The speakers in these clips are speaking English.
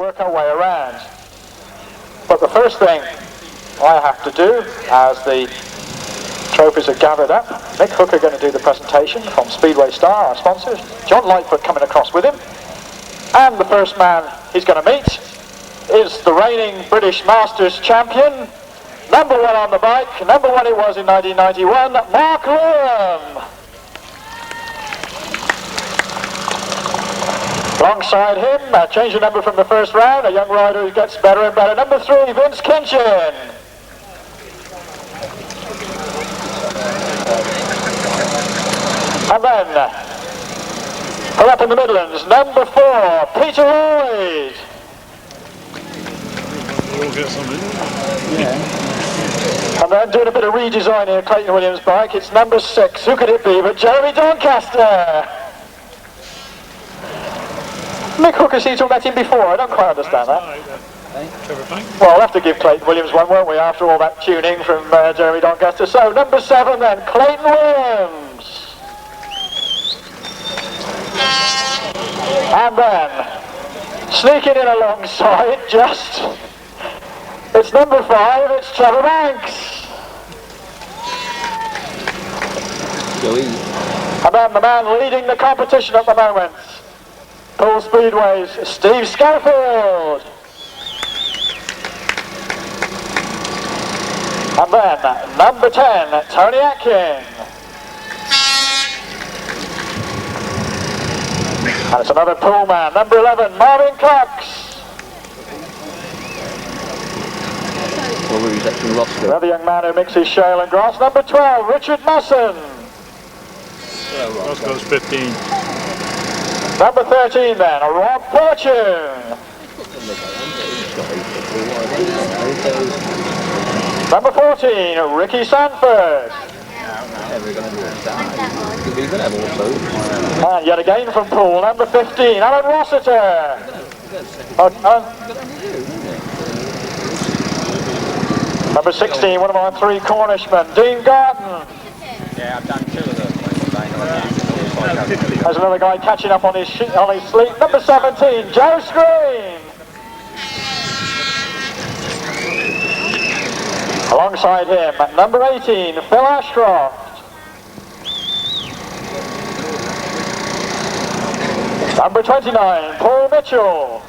work our way around. But the first thing I have to do, as the trophies are gathered up, Mick Hooker going to do the presentation from Speedway Star, our sponsors, John Lightfoot coming across with him, and the first man he's going to meet is the reigning British Masters champion, number 1 on the bike, number 1 he was in 1991, Mark Loram. Alongside him, change the number from the first round, a young rider who gets better and better, number 3, Vince Kinchin. And then, up in the Midlands, number 4, Peter Lloyd. We'll get something. Yeah. And then doing a bit of redesign here, Clayton Williams' bike, it's number 6, who could it be but Jeremy Doncaster. Mick Hooker seems to have met him before, I don't quite understand that. Well, we'll have to give Clayton Williams one, won't we, after all that tuning from Jeremy Doncaster. So, number 7 then, Clayton Williams. And then, sneaking in alongside, it's number 5, it's Trevor Banks. And then the man leading the competition at the moment, Pool Speedway's Steve Schofield. And then, number 10, Tony Atkin. And it's another pool man, number 11, Marvyn Cox. Another young man who mixes shale and grass, number 12, Richard Mussen. That goes 15. Number 13 then, Rob Fortune. Number 14, Ricky Sandford. And yet again from pool, number 15, Alun Rossiter. Number 16, one of our 3 Cornishmen, Dean Garton. Yeah, I've done 2 of them. There's another guy catching up on his sleep. Number 17, Joe Screen. Alongside him, number 18, Phil Ashcroft. Number 29, Paul Mitchell.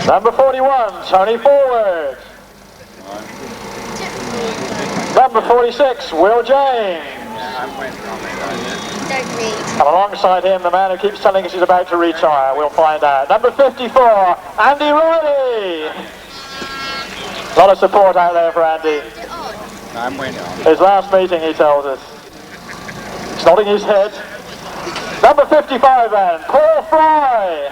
Number 41, Tony Forward. Number 46, Will James. And alongside him, the man who keeps telling us he's about to retire. We'll find out. Number 54, Andy Riley. A lot of support out there for Andy. His last meeting, he tells us. He's nodding his head. Number 55 then, Paul Fry.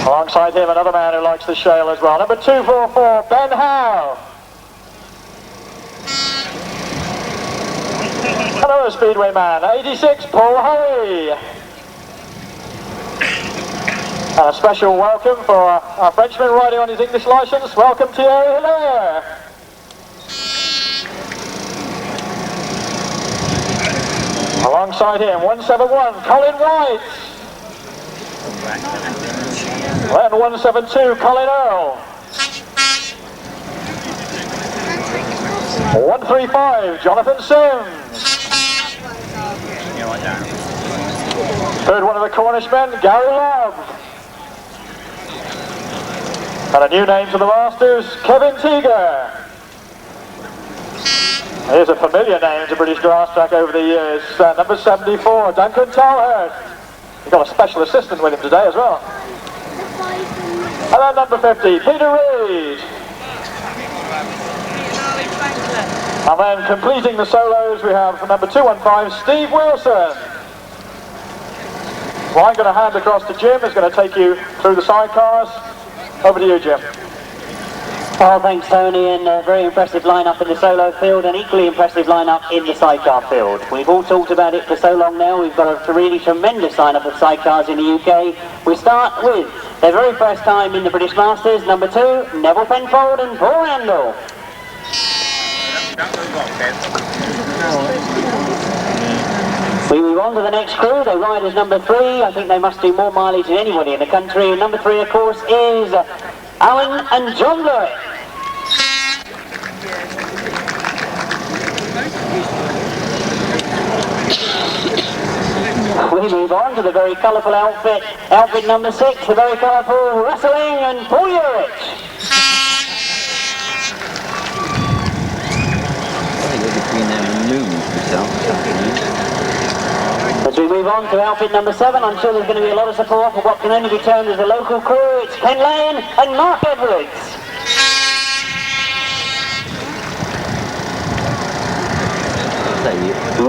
Alongside him, another man who likes the shale as well. Number 244, Ben Howe. Another Speedway man, 86, Paul Howe. And a special welcome for our Frenchman riding on his English licence. Welcome Thierry Hilaire. Alongside him, 171, Colin White. Then 172, Colin Earl. 135, Jonathan Sims. Third one of the Cornishmen, Gary Lobb. And a new name to the Masters, Kevin Teager. Here's a familiar name to British Grasstrack over the years, number 74, Duncan Tolhurst. He's got a special assistant with him today as well. And then number 50, Peter Reid. And then completing the solos, we have number 215, Steve Wilson. Well, I'm going to hand across to Jim, who's going to take you through the sidecars. Over to you, Jim. Well, thanks, Tony, and a very impressive lineup in the solo field, and equally impressive lineup in the sidecar field. We've all talked about it for so long now. We've got a really tremendous lineup of sidecars in the UK. We start with their very first time in the British Masters, number 2, Neville Penfold and Paul Randall. We move on to the next crew. They ride as number 3. I think they must do more mileage than anybody in the country. And number 3, of course, is Alun and John Lloyd. We move on to the very colourful outfit. Outfit number 6, the very colourful Russell Ing and Urycz. As we move on to outfit number 7, I'm sure there's going to be a lot of support for what can only be termed as a local crew. It's Ken Lane and Mark Edwards.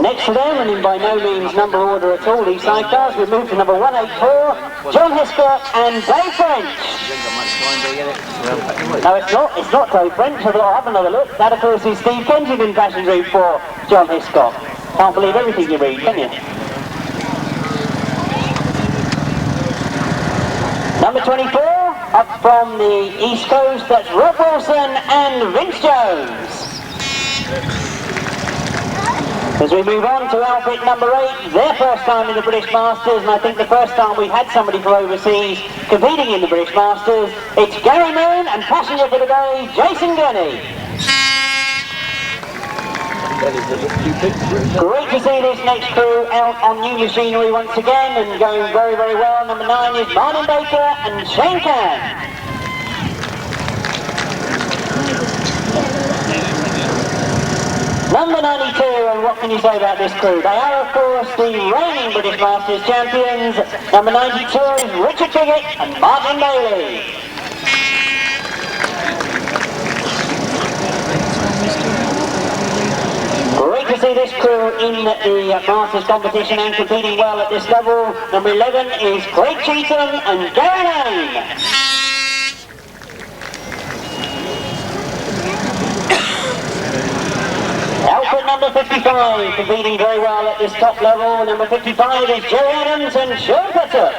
Next to them, and in by no means number order at all, these sidecars, we move to number 184, John Hiscott and Dave French. No, it's not Dave French. I'll have another look. That, of course, is Steve Kinchin in passenger room 4, John Hiscott. Can't believe everything you read, can you? Number 24, up from the East Coast, that's Rob Wilson and Vince Jones. As we move on to outfit number 8, their first time in the British Masters, and I think the first time we've had somebody from overseas competing in the British Masters, it's Gary Moon and passenger for today, Jason Gurney. Great to see this next crew out on new machinery once again and going very, very well. Number 9 is Marvyn Baker and Shane Can. Number 92, and what can you say about this crew? They are, of course, the reigning British Masters champions. Number 92 is Richard Biggett and Martin Bailey. Great to see this crew in the Masters competition and competing well at this level. Number 11 is Craig Cheatham and Gary Lane. Outfit number 55, competing very well at this top level. Number 55 is Jerry Adams and Sean Petter.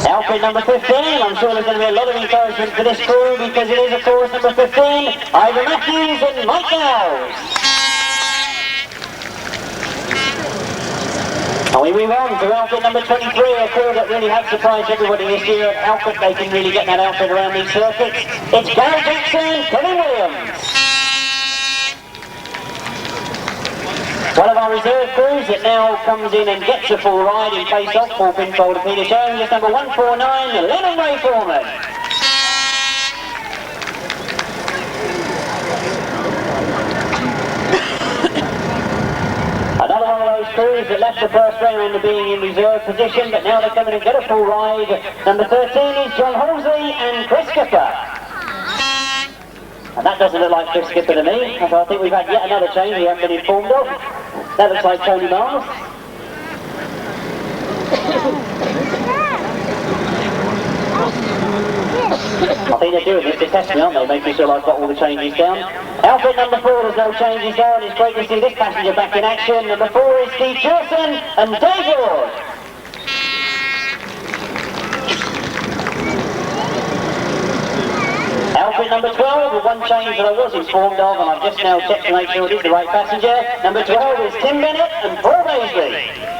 Outfit number 15, I'm sure there's going to be a lot of encouragement for this crew because it is, of course, number 15, Ivor Matthews and Mike Dowles. And we move on to outfit number 23, a crew that really has surprised everybody this year. At outfit, they can really get that outfit around these circuits. It's Gary Jackson, Kevin Williams. One of our reserve crews that now comes in and gets a full ride in face-off for pinfold to Peter Jones is number 149, Lennon Ray Foreman. Another one of those crews that left the first round of being in reserve position, but now they're coming and get a full ride. Number 13 is John Halsey and Chris Skipper. And that doesn't look like Chris Skipper to me. I think we've had yet another change we haven't been informed of. That looks like Tony Miles. I think they're doing this to test me, aren't they? Making sure I've got all the changes down. Outfit number 4, there's no changes there, and it's great to see this passenger back in action. Number 4 is Steve Chilson and Dave Ward. Outfit number 12, with one change that I was informed of, and I've just now checked to make sure it is the right passenger. Number 12 is Tim Bennett and Paul Paisley.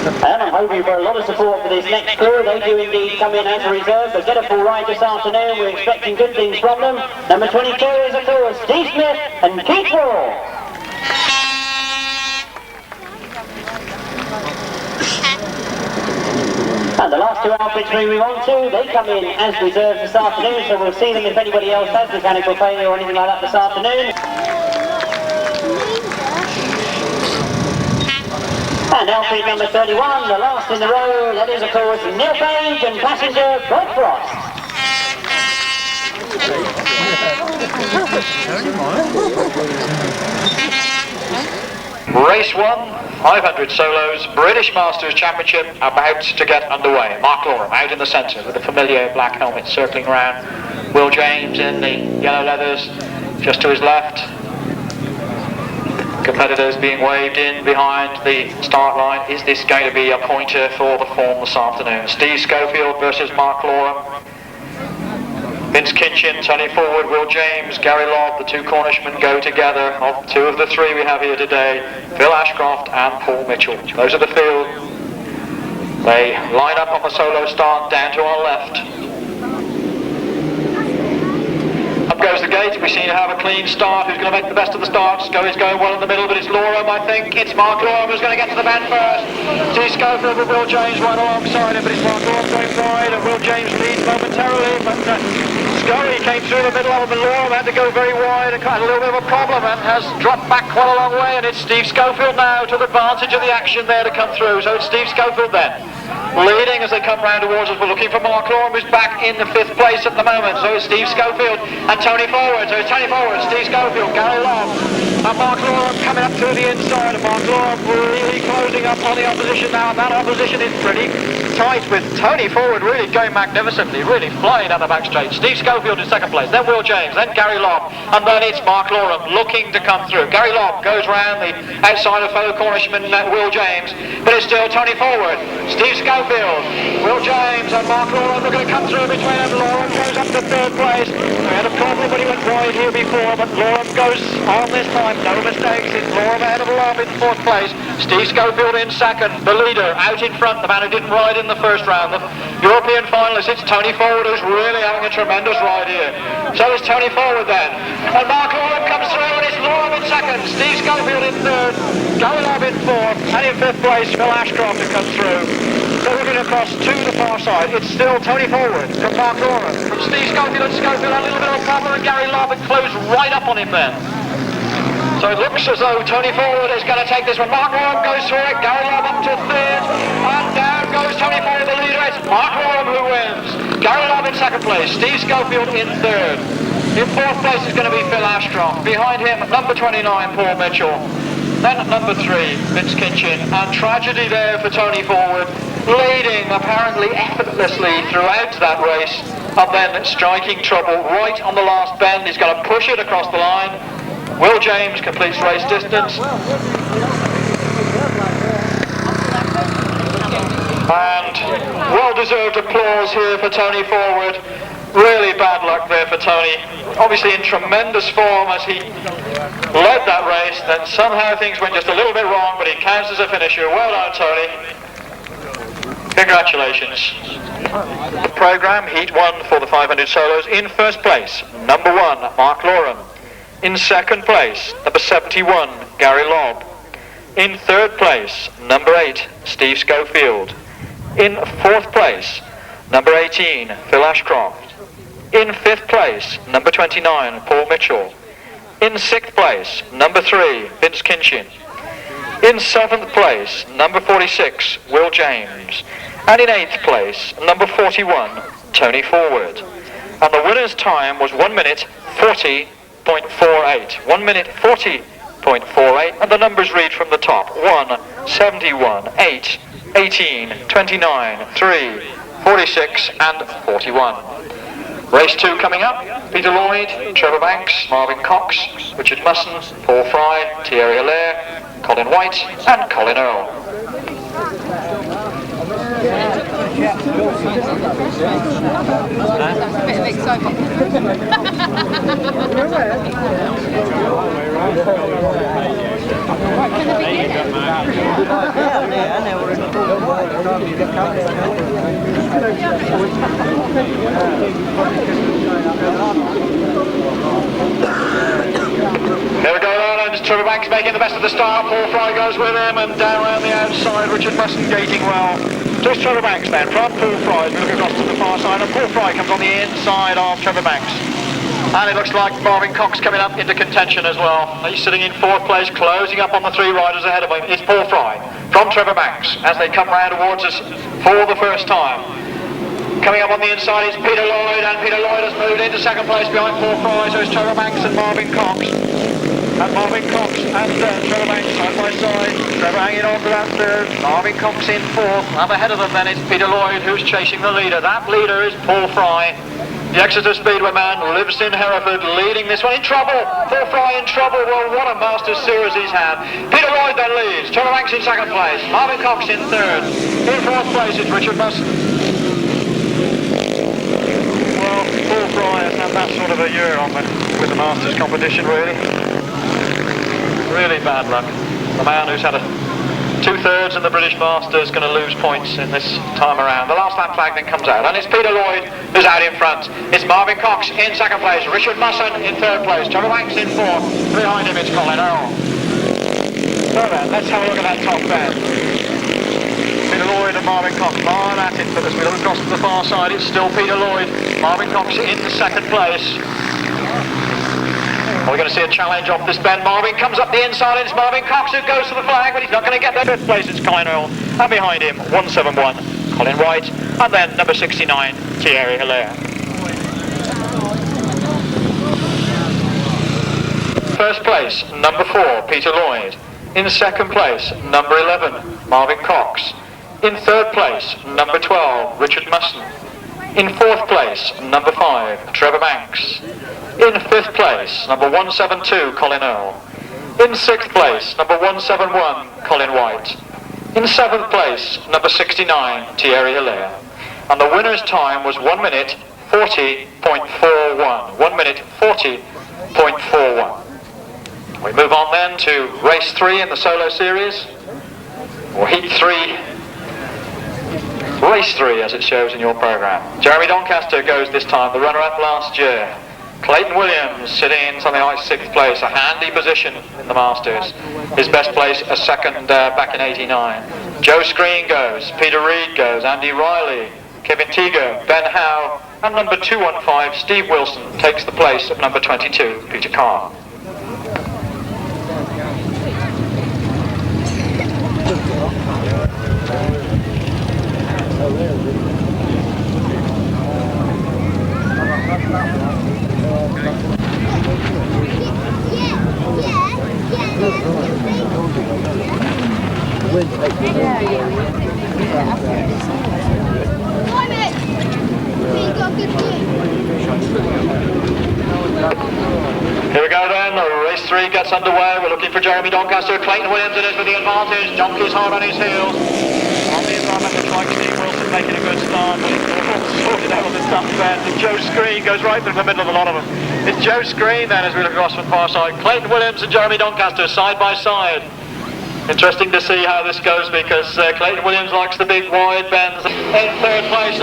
And I'm hoping for a lot of support for this next crew. They do indeed come in as a reserve, but get a full ride this afternoon. We're expecting good things from them. Number 22 is, of course, Steve Smith and Keith Wall. And the last two outfits we move on to, they come in as reserves this afternoon, so we'll see them if anybody else has mechanical failure or anything like that this afternoon. And outfit number 31, the last in the row, that is, of course, Neil Page and passenger Bob Frost. Race 1, 500 solos, British Masters Championship about to get underway. Mark Loram out in the centre with the familiar black helmet circling around. Will James in the yellow leathers just to his left. Competitors being waved in behind the start line. Is this going to be a pointer for the form this afternoon? Steve Schofield versus Mark Loram. Vince Kinchin, Tony Forward, Will James, Gary Lobb, the two Cornishmen go together. Of two of the three we have here today, Phil Ashcroft and Paul Mitchell. Those are the field. They line up on the solo start down to our left. Up goes the gate. We seem to have a clean start. Who's going to make the best of the starts? Is going well in the middle, but it's Loram, I think. It's Mark Loram who's going to get to the bend first. Steve Schofield with Will James right alongside him, but it's Mark Loram going wide, and Will James leads momentarily, but Scurry came through the middle of him, and Loram had to go very wide and had a little bit of a problem and has dropped back quite a long way, and it's Steve Schofield now took advantage of the action there to come through. So it's Steve Schofield then, leading as they come round towards us. We're looking for Mark Loram, who's back in the 5th place at the moment. So it's Steve Schofield and Tony Forward. So it's Tony Forward, Steve Schofield, Gary Lobb, and Mark Loram coming up to the inside. And Mark Loram really closing up on the opposition now. And that opposition is pretty tight with Tony Forward really going magnificently, really flying down the back straight. Steve Schofield in 2nd place, then Will James, then Gary Lobb, and then it's Mark Loram looking to come through. Gary Lobb goes round the outside of fellow Cornishman Will James, but it's still Tony Forward, Steve Schofield, Will James and Mark Loram are going to come through between them. Loram goes up to 3rd place. They had a problem when he went wide here before, but Loram goes on this time, no mistakes. It's Loram ahead of Lobb in 4th place, Steve Schofield in 2nd, the leader out in front, the man who didn't ride in the first round, the European finalist. It's Tony Forward who's really having a tremendous ride here. So is Tony Forward then, and Mark Loram comes through, and it's Loram in 2nd, Steve Schofield in 3rd, Gary Lobb in 4th, and in 5th place Phil Ashcroft who comes through. So looking across to the far side, it's still Tony Forward from Mark Loram, from Steve Schofield, and Schofield had a little bit of a problem, and Gary Lobb had closed right up on him then. So it looks as though Tony Forward is going to take this one. Mark Loram goes through it, Gary Lobb up to 3rd, and down goes Tony Forward, the leader. It's Mark Loram who wins. Gary Lobb in 2nd place, Steve Schofield in 3rd. In 4th place is going to be Phil Ashcroft. Behind him, number 29, Paul Mitchell. Then at number 3, Vince Kinchin. And tragedy there for Tony Forward, leading apparently effortlessly throughout that race, and then striking trouble right on the last bend. He's going to push it across the line. Will James completes race distance. And well-deserved applause here for Tony Forward. Really bad luck there for Tony. Obviously in tremendous form as he led that race, then somehow things went just a little bit wrong, but he counts as a finisher. Well done, Tony. Congratulations. The programme, Heat 1 for the 500 solos. In 1st place, number 1, Mark Loram. In 2nd place, number 71, Gary Lobb. In 3rd place, number 8, Steve Schofield. In 4th place, number 18, Phil Ashcroft. In 5th place, number 29, Paul Mitchell. In 6th place, number 3, Vince Kinchin. In 7th place, number 46, Will James. And in 8th place, number 41, Tony Forward. And the winner's time was 1 minute 40.48. 1 minute 40.48, and the numbers read from the top: 1, 71, 8, 18, 29, 3, 46, and 41. Race 2 coming up: Peter Lloyd, Trevor Banks, Marvyn Cox, Richard Mussen, Paul Fry, Thierry Allaire, Colin White, and Colin Earl. There we go, and Trevor Banks making the best of the start. Paul Fry goes with him, and down around the outside, Richard Mussen gating well. Just Trevor Banks then, from Paul Fry, we look across to the far side, and Paul Fry comes on the inside of Trevor Banks. And it looks like Marvyn Cox coming up into contention as well. He's sitting in 4th place, closing up on the 3 riders ahead of him. It's Paul Fry from Trevor Banks as they come round towards us for the first time. Coming up on the inside is Peter Lloyd, and Peter Lloyd has moved into 2nd place behind Paul Fry, so it's Trevor Banks and Marvyn Cox. And Marvyn Cox and Trevor Banks side by side. Trevor hanging on to that 3rd, Marvyn Cox in 4th. Up ahead of them then is Peter Lloyd, who's chasing the leader. That leader is Paul Fry. The Exeter Speedway man lives in Hereford, leading this one. In trouble, Paul Fry in trouble. Well, what a Masters series he's had. Peter Lloyd then leads. Trevor in second place. Marvyn Cox in third. In fourth place is Richard Mussen. Well, Paul Fry has had that sort of a year on with the Masters competition, really. Really bad luck. The man who's had a 2/3 in the British Masters going to lose points in this time around. The last lap flag then comes out, and it's Peter Lloyd who's out in front. It's Marvyn Cox in second place, Richard Mussen in third place, Trevor in fourth. Behind him it's Colin, Earl. So then, let's have a look at that top bend. Peter Lloyd and Marvyn Cox are at it, but as we look across to the far side, it's still Peter Lloyd. Marvyn Cox in second place. We're going to see a challenge off this bend. Marvyn comes up the inside, and it's Marvyn Cox who goes for the flag, but he's not going to get there. Fifth place, it's Colin Earl, and behind him, 171, Colin White, and then number 69, Thierry Hilaire. First place, number 4, Peter Lloyd. In second place, number 11, Marvyn Cox. In third place, number 12, Richard Mussen. In fourth place, number 5, Trevor Banks. In fifth place, number 172, Colin Earl. In sixth place, number 171, Colin White. In seventh place, number 69, Thierry Hilaire. And the winner's time was 1 minute 40.41. 1 minute 40.41. We move on then to race 3 in the solo series, or heat 3. Race 3 as it shows in your programme. Jeremy Doncaster goes this time, the runner-up last year. Clayton Williams sitting in something like 6th place, a handy position in the Masters. His best place a second back in '89. Joe Screen goes, Peter Reid goes, Andy Riley, Kevin Teager, Ben Howe, and number 215 Steve Wilson takes the place of number 22 Peter Carr. Here we go then, race 3 gets underway. We're looking for Jeremy Doncaster. Clayton Williams it is with the advantage. Donkey's hard on his heels. On the environment, looks like Steve Wilson making a good start, but it's all sorted out on this tough bend. And Joe Screen goes right through the middle of a lot of them. It's Joe Screen then as we look across from the far side. Clayton Williams and Jeremy Doncaster side by side. Interesting to see how this goes because Clayton Williams likes the big wide bends. In third place,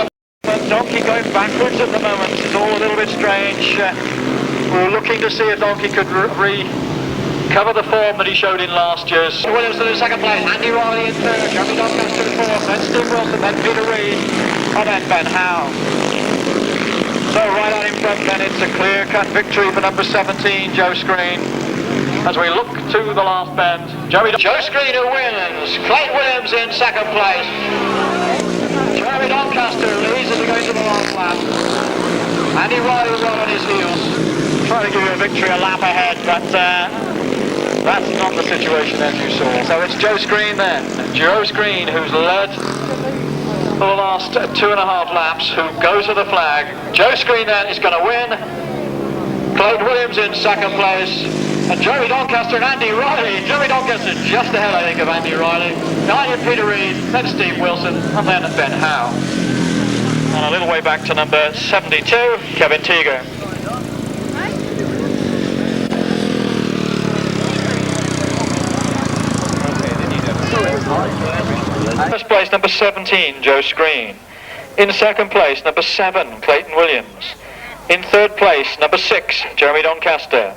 Donkey going backwards at the moment. It's all a little bit strange. We were looking to see if Donkey could recover the form that he showed in last year's. Williams in second place, Andy Riley in third, Jeremy Doncaster in fourth, then Steve Wilson, then Peter Reid, and then Ben Howe. So right out in front then, it's a clear-cut victory for number 17, Joe Screen. As we look to the last bend, Joe Screen who wins, Clayton Williams in second place. Jeremy Doncaster leads as we go into the last lap. Andy Riley was right on his heels. Trying to give you a victory a lap ahead, but that's not the situation as you saw. So it's Joe Screen then. Joe Screen who's led for the last 2.5 laps, who goes to the flag. Joe Screen then is going to win. Clayton Williams in second place. And Jeremy Doncaster and Andy Riley. Jeremy Doncaster just ahead, I think, of Andy Riley. Behind him, Peter Reid, then Steve Wilson, and then Ben Howe. And a little way back to number 72, Kevin Teager. First place, number 17, Joe Screen. In second place, number 7, Clayton Williams. In third place, number 6, Jeremy Doncaster.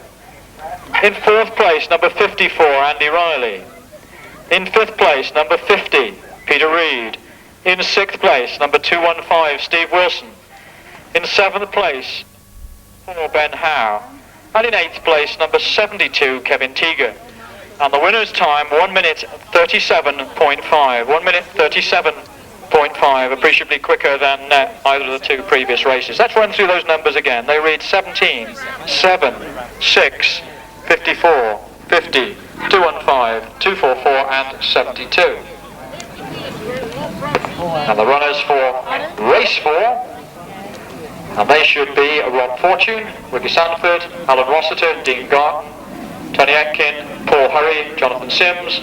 In fourth place, number 54, Andy Riley. In fifth place, number 50, Peter Reid. In sixth place, number 215, Steve Wilson. In seventh place, 4, Ben Howe. And in eighth place, number 72, Kevin Teager. And the winner's time, 1 minute 37.5. 1 minute 37.5, appreciably quicker than either of the two previous races. Let's run through those numbers again. They read 17, 7, 6, 54, 50, 215, 244 and 72. And the runners for race 4 And they should be Rob Fortune, Ricky Sandford, Alun Rossiter, Dean Garton, Tony Atkin, Paul Hurry, Jonathan Sims,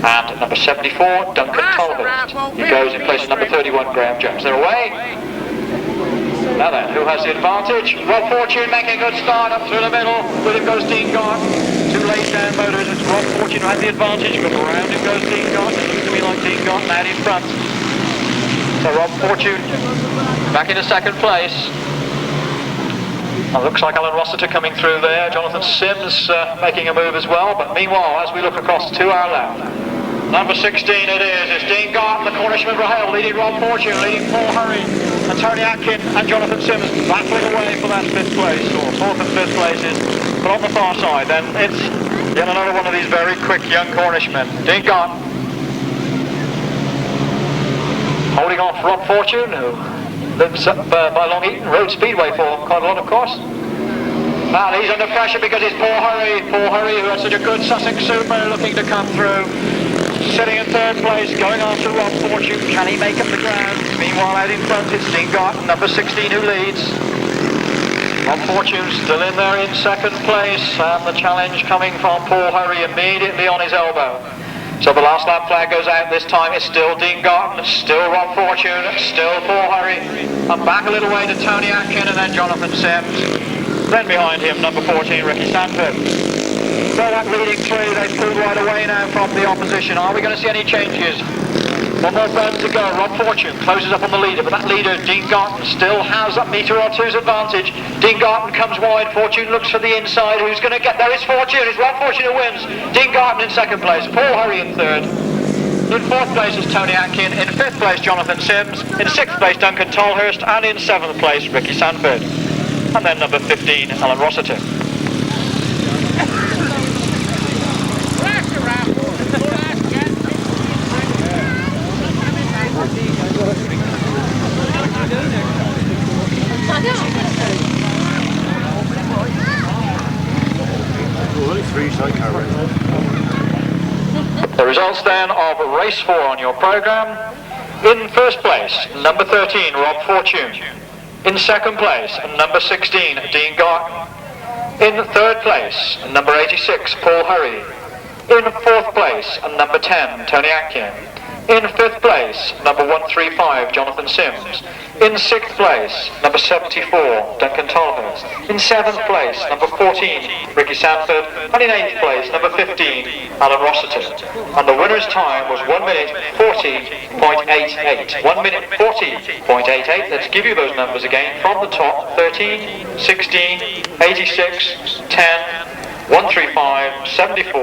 and number 74, Duncan Tolhurst. He goes in place of number 31, Graham Jones. They're away. Now then, who has the advantage? Rob Fortune making a good start up through the middle. With him goes Dean Garton. Two laid down motors. It's Rob Fortune who had the advantage, but around him goes Dean Garton. It looks to me like Dean Garton out in front. So Rob Fortune back into second place. And looks like Alun Rossiter coming through there. Jonathan Sims making a move as well. But meanwhile, as we look across to our left, number 16 it is. It's Dean Garton, the Cornishman Rahel, leading Rob Fortune, leading Paul Hurry, and Tony Atkin and Jonathan Sims battling away for that 5th place, or 4th and 5th places. But on the far side, then it's yet another one of these very quick young Cornishmen. Dean Garton holding off Rob Fortune, who lives up by Long Eaton Road Speedway for quite a lot, of course. And he's under pressure because it's Paul Hurry, who has such a good Sussex Super looking to come through. Sitting in 3rd place, going after Rob Fortune. Can he make up the ground? Meanwhile, out in front, it's Dean Garton, number 16, who leads. Rob Fortune still in there in 2nd place, and the challenge coming from Paul Hurry immediately on his elbow. So the last lap flag goes out. This time it's still Dean Garton, still Rob Fortune, still Paul Hurry. And back a little way to Tony Atkin and then Jonathan Sims. Then behind him, number 14, Ricky Sandford. So that leading 3, they've pulled right away now from the opposition. Are we going to see any changes? One more burn to go. Rob Fortune closes up on the leader, but that leader, Dean Garton, still has a metre or two's advantage. Dean Garton comes wide. Fortune looks for the inside. Who's going to get there? It's Fortune. It's Rob Fortune who wins. Dean Garton in 2nd place. Paul Hurry in 3rd. In 4th place is Tony Atkin. In 5th place, Jonathan Sims. In 6th place, Duncan Tolhurst. And in 7th place, Ricky Sandford. And then number 15, Alun Rossiter. The results then of race 4 on your programme. In 1st place, number 13, Rob Fortune. In 2nd place, number 16, Dean Garton. In 3rd place, number 86, Paul Hurry. In 4th place, number 10, Tony Atkin. In 5th place, number 135, Jonathan Sims. In 6th place, number 74, Duncan Tolhurst. In 7th place, number 14, Ricky Sandford. And in 8th place, number 15, Alun Rossiter. And the winner's time was 1 minute 40.88. 1 minute 40.88. Let's give you those numbers again from the top. 13, 16, 86, 10, 135, 74,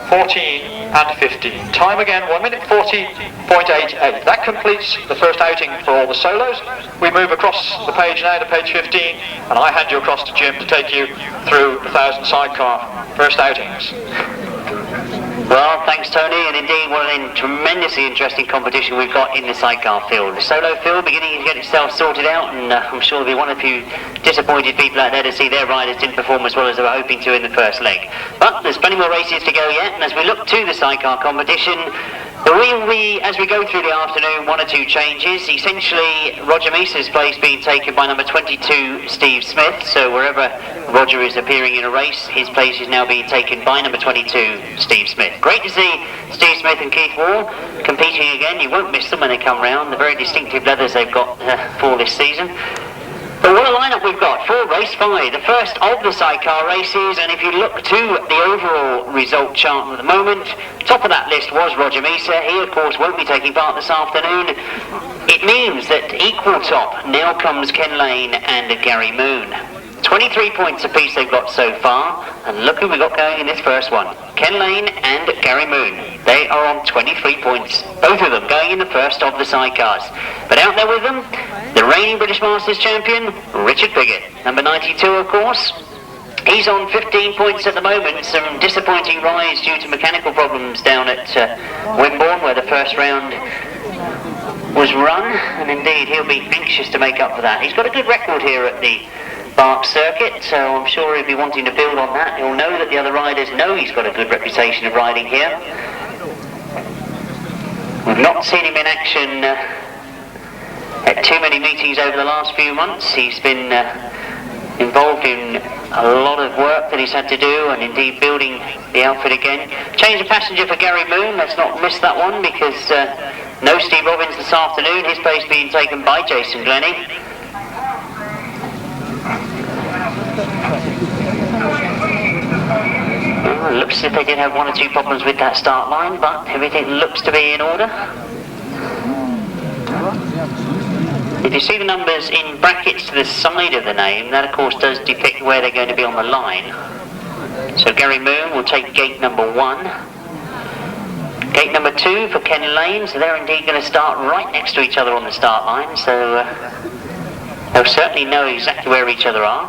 14 and 15. Time again, 1 minute 40.88. That completes the first outing for all the solos. We move across the page now to page 15, and I hand you across to Jim to take you through the 1,000 sidecar first outings. Well, thanks Tony, and indeed what a tremendously interesting competition we've got in the sidecar field. The solo field beginning to get itself sorted out, and I'm sure there'll be one or two disappointed people out there to see their riders didn't perform as well as they were hoping to in the first leg. But there's plenty more races to go yet, and as we look to the sidecar competition, there will be, as we go through the afternoon, 1 or 2 changes. Essentially, Roger Meese's place being taken by number 22, Steve Smith. So wherever Roger is appearing in a race, his place is now being taken by number 22, Steve Smith. Great to see Steve Smith and Keith Wall competing again. You won't miss them when they come round. The very distinctive leathers they've got for this season. But what a lineup we've got for race 5, the first of the sidecar races, and if you look to the overall result chart at the moment, top of that list was Roger Meese. He of course won't be taking part this afternoon. It means that equal top now comes Ken Lane and Gary Moon. 23 points apiece they've got so far, and look who we've got going in this first one. Ken Lane and Gary Moon. They are on 23 points, both of them going in the first of the sidecars. But out there with them, the reigning British Masters champion, Richard Piggott. Number 92, of course. He's on 15 points at the moment. Some disappointing rise due to mechanical problems down at Wimborne, where the first round was run, and indeed he'll be anxious to make up for that. He's got a good record here at the Bark circuit, so I'm sure he'll be wanting to build on that. He'll know that the other riders know he's got a good reputation of riding here. We've not seen him in action Had too many meetings over the last few months. He's been involved in a lot of work that he's had to do, and indeed building the outfit again. Change of passenger for Gary Moon. Let's not miss that one, because no Steve Robbins this afternoon. His place being taken by Jason Glennie. Looks as if they did have one or two problems with that start line, but everything looks to be in order. If you see the numbers in brackets to the side of the name, that of course does depict where they're going to be on the line. So Gary Moon will take gate number 1. Gate number 2 for Ken Lane, so they're indeed going to start right next to each other on the start line, so they'll certainly know exactly where each other are.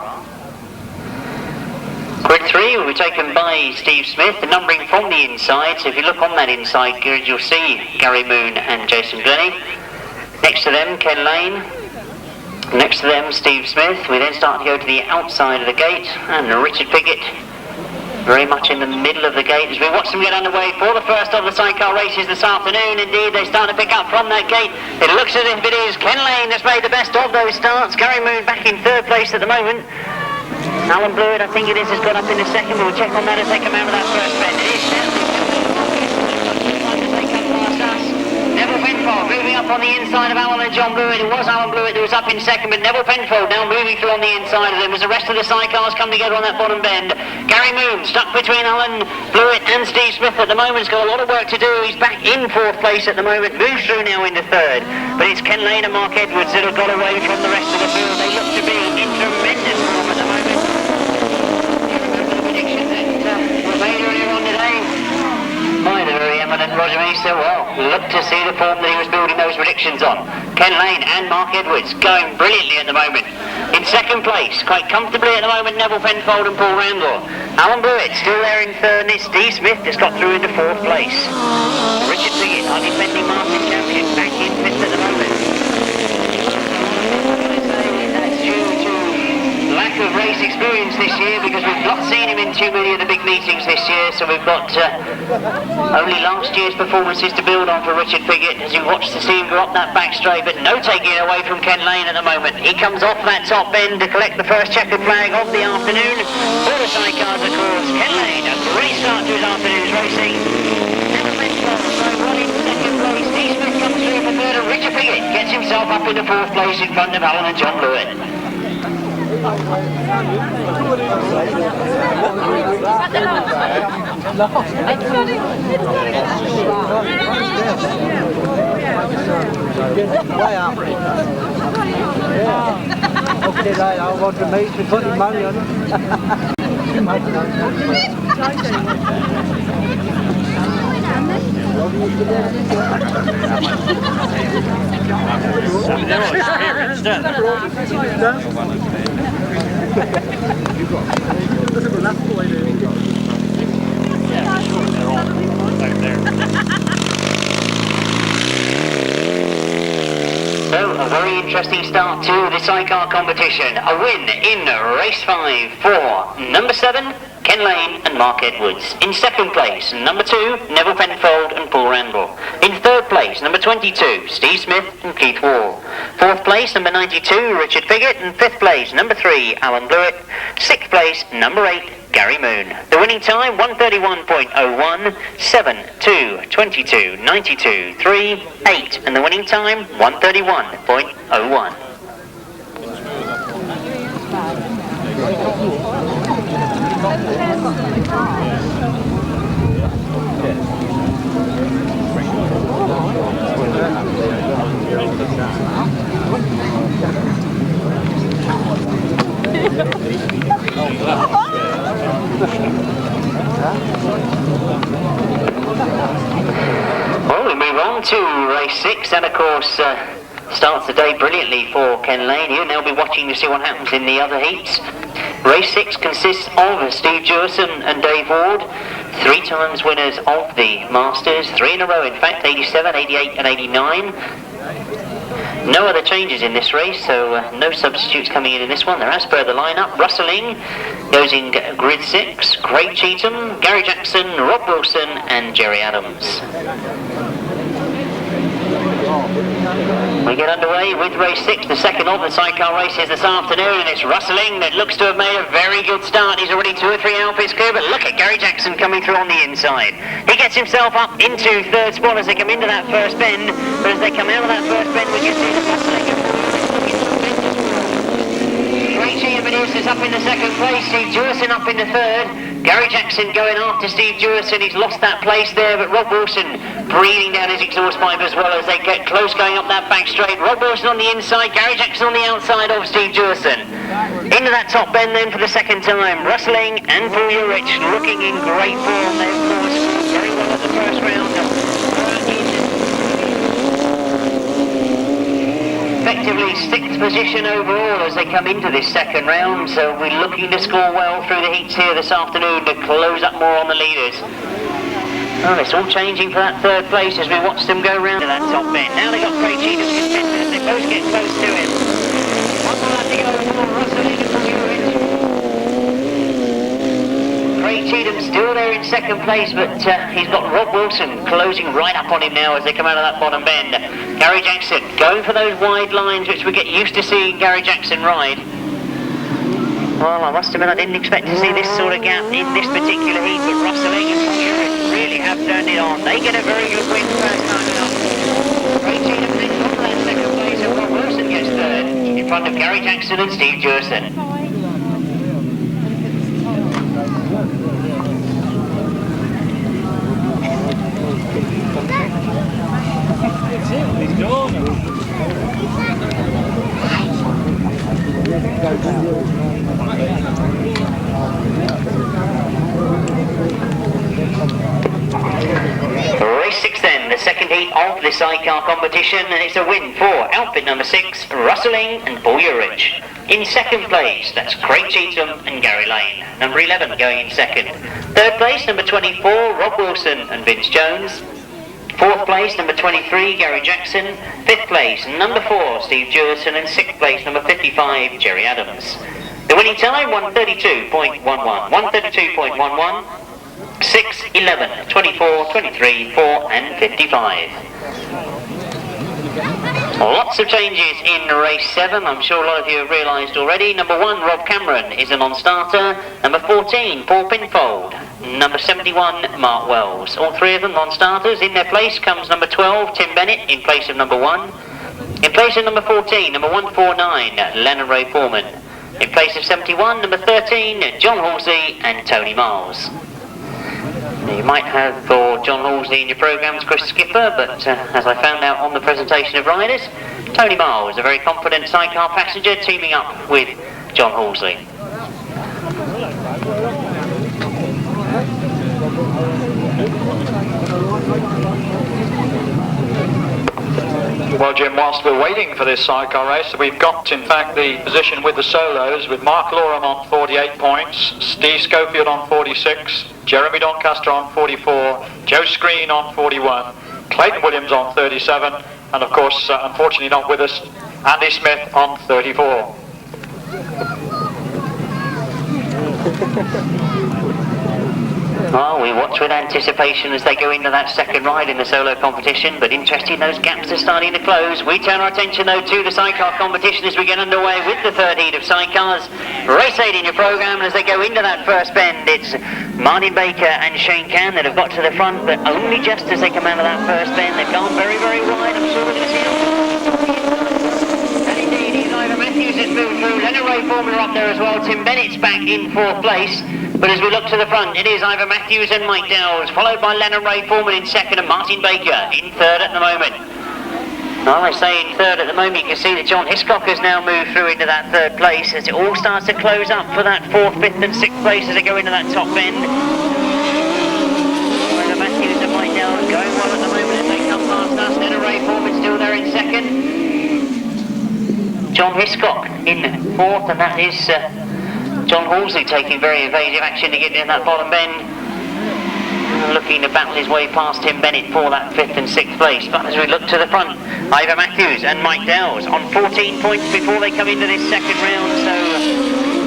Grid 3 will be taken by Steve Smith, the numbering from the inside, so if you look on that inside grid you'll see Gary Moon and Jason Glennie. Next to them Ken Lane, next to them Steve Smith. We then start to go to the outside of the gate, and Richard Piggott very much in the middle of the gate as we watch them get underway for the first of the sidecar races this afternoon. Indeed, they start to pick up from that gate. It looks as if it is Ken Lane that's made the best of those starts. Gary Moon back in 3rd place at the moment. Alun, I think it is, has gone up in the 2nd, but we'll check on that as they come out of that first bend. It is Neville Penfold moving up on the inside of Alun and John Blewett. It was Alun Blewett who was up in 2nd, but Neville Penfold now moving through on the inside of them as the rest of the sidecars come together on that bottom bend. Gary Moon stuck between Alun Blewett and Steve Smith at the moment. He's got a lot of work to do. He's back in 4th place at the moment, moves through now into 3rd. But it's Ken Lane and Mark Edwards that have got away from the rest of the field. They look to be in tremendous form at the moment. By the very eminent Roger Meester. Well, look to see the form that he was building those predictions on. Ken Lane and Mark Edwards going brilliantly at the moment. In 2nd place, quite comfortably at the moment, Neville Penfold and Paul Randall. Alun Blewett still there in 3rd, and it's Steve Smith that's got through into 4th place. Richard Piggott, our defending Masters champion, back in 5th at the moment. That's due to lack of race experience this year, because we've not seen him in too many of the big meetings this year, so we've got only last year's performances to build on for Richard Piggott as you watch to see him go up that back straight, but no taking it away from Ken Lane at the moment. He comes off that top bend to collect the first checkered flag of the afternoon for the sidecars, of course. Ken Lane, a great start to his afternoon's racing. Never Penfold, so right in 2nd place. Steve Smith comes through for 3rd, and Richard Piggott gets himself up into 4th place in front of Alun and John Blewett. Okay, right, I want to make the 20 million. So, a very interesting start to the sidecar competition. A win in race 5 for number 7, Ken Lane and Mark Edwards. In 2nd place, number 2, Neville Penfold and Paul Randall. In 3rd place, number 22, Steve Smith and Keith Wall. 4th place, number 92, Richard Piggott. And 5th place, number 3, Alun Blewett. 6th place, number 8, Gary Moon. The winning time, 1:31.01, 7, 2, 22, 92, 3, 8. And the winning time, 1:31.01. Well, we move on to race 6, and of course starts the day brilliantly for Ken Lane. He'll now be watching to see what happens in the other heats. Race 6 consists of Steve Jewison and Dave Ward, 3 times winners of the Masters, 3 in a row in fact, 87, 88 and 89. No other changes in this race, so no substitutes coming in this one. They're as per the lineup. Russell Ing goes in grid 6, Craig Cheetham, Gary Jackson, Rob Wilson and Jerry Adams. We get underway with race 6, the second of the sidecar races this afternoon, and it's Russell Ing that looks to have made a very good start. He's already 2 or 3 outfits clear, but look at Gary Jackson coming through on the inside. He gets himself up into 3rd spot as they come into that first bend, but as they come out of that first bend, we can see that Russell Ing is up in the 2nd place, Steve Jewison up in the 3rd, Gary Jackson going after Steve Jewison. He's lost that place there, but Rob Wilson breathing down his exhaust pipe as well as they get close going up that back straight. Rob Wilson on the inside, Gary Jackson on the outside of Steve Jewison. Into that top bend then for the 2nd time, Russell Ing and Urycz looking in great form. They of course very well at the first round. Effectively 6th position overall as they come into this 2nd round, so we're looking to score well through the heats here this afternoon to close up more on the leaders. Oh, it's all changing for that 3rd place as we watch them go round to that top bend. Now they've got Clayton as contenders, they both get close to him. One more lap to go for Russell Ing and Urycz. Clayton still there in 2nd place, but he's got Rob Wilson closing right up on him now as they come out of that bottom bend. Gary Jackson going for those wide lines which we get used to seeing Gary Jackson ride. Well, I must admit I didn't expect to see this sort of gap in this particular heat, but Russell Ing and Urycz really have turned it on. They get a very good win first time out. Clayton takes on that 2nd place and Rob Wilson gets 3rd in front of Gary Jackson and Steve Jewison. He's gone. Race 6 then, the 2nd heat of the sidecar competition, and it's a win for outfit number 6, Russell Ing and Urycz. In 2nd place, that's Craig Cheetham and Gary Lane. Number 11 going in 2nd. 3rd place, number 24, Rob Wilson and Vince Jones. 4th place, number 23, Gary Jackson. 5th place, number 4, Steve Jewison, and 6th place, number 55, Jerry Adams. The winning time, 132.11, 132.11, 6, 11, 24, 23, 4 and 55. Lots of changes in race 7, I'm sure a lot of you have realised already. Number 1, Rob Cameron is a non-starter. Number 14, Paul Pinfold. Number 71, Mark Wells. All 3 of them non-starters. In their place comes number 12, Tim Bennett, in place of number 1. In place of number 14, number 149, Lennon Ray Foreman. In place of 71, number 13, John Halsey and Tony Miles. You might have for John Halsey in your programmes Chris Skipper, but as I found out on the presentation of riders, Tony Miles, a very confident sidecar passenger, teaming up with John Halsey. Well, Jim, whilst we're waiting for this sidecar race, we've got, in fact, the position with the solos, with Mark Loram on 48 points, Steve Schofield on 46, Jeremy Doncaster on 44, Joe Screen on 41, Clayton Williams on 37, and of course, unfortunately not with us, Andy Smith on 34. Well, we watch with anticipation as they go into that 2nd ride in the solo competition, but interesting, those gaps are starting to close. We turn our attention though to the sidecar competition as we get underway with the 3rd heat of sidecars. Race 8 in your programme, and as they go into that first bend, it's Martin Baker and Shane Cann that have got to the front, but only just as they come out of that first bend. They've gone very, very wide. I'm sure we're going to see and indeed, Ivor Matthews has moved through. Lennon Ray Foreman are up there as well. Tim Bennett's back in 4th place. But as we look to the front, it is Ivor Matthews and Mike Dowles, followed by Lennon Ray Foreman in 2nd and Martin Baker in 3rd at the moment. Well, I say in 3rd at the moment, you can see that John Hiscock has now moved through into that 3rd place as it all starts to close up for that 4th, 5th and 6th place as they go into that top bend. Ivor Matthews and Mike Dowles going well at the moment as they come past us. Lennon Ray Foreman still there in 2nd. John Hiscock in 4th, and that is John Halsey taking very evasive action to get in that bottom bend. Looking to battle his way past Tim Bennett for that 5th and 6th place. But as we look to the front, Ivor Matthews and Mike Dowles on 14 points before they come into this 2nd round. So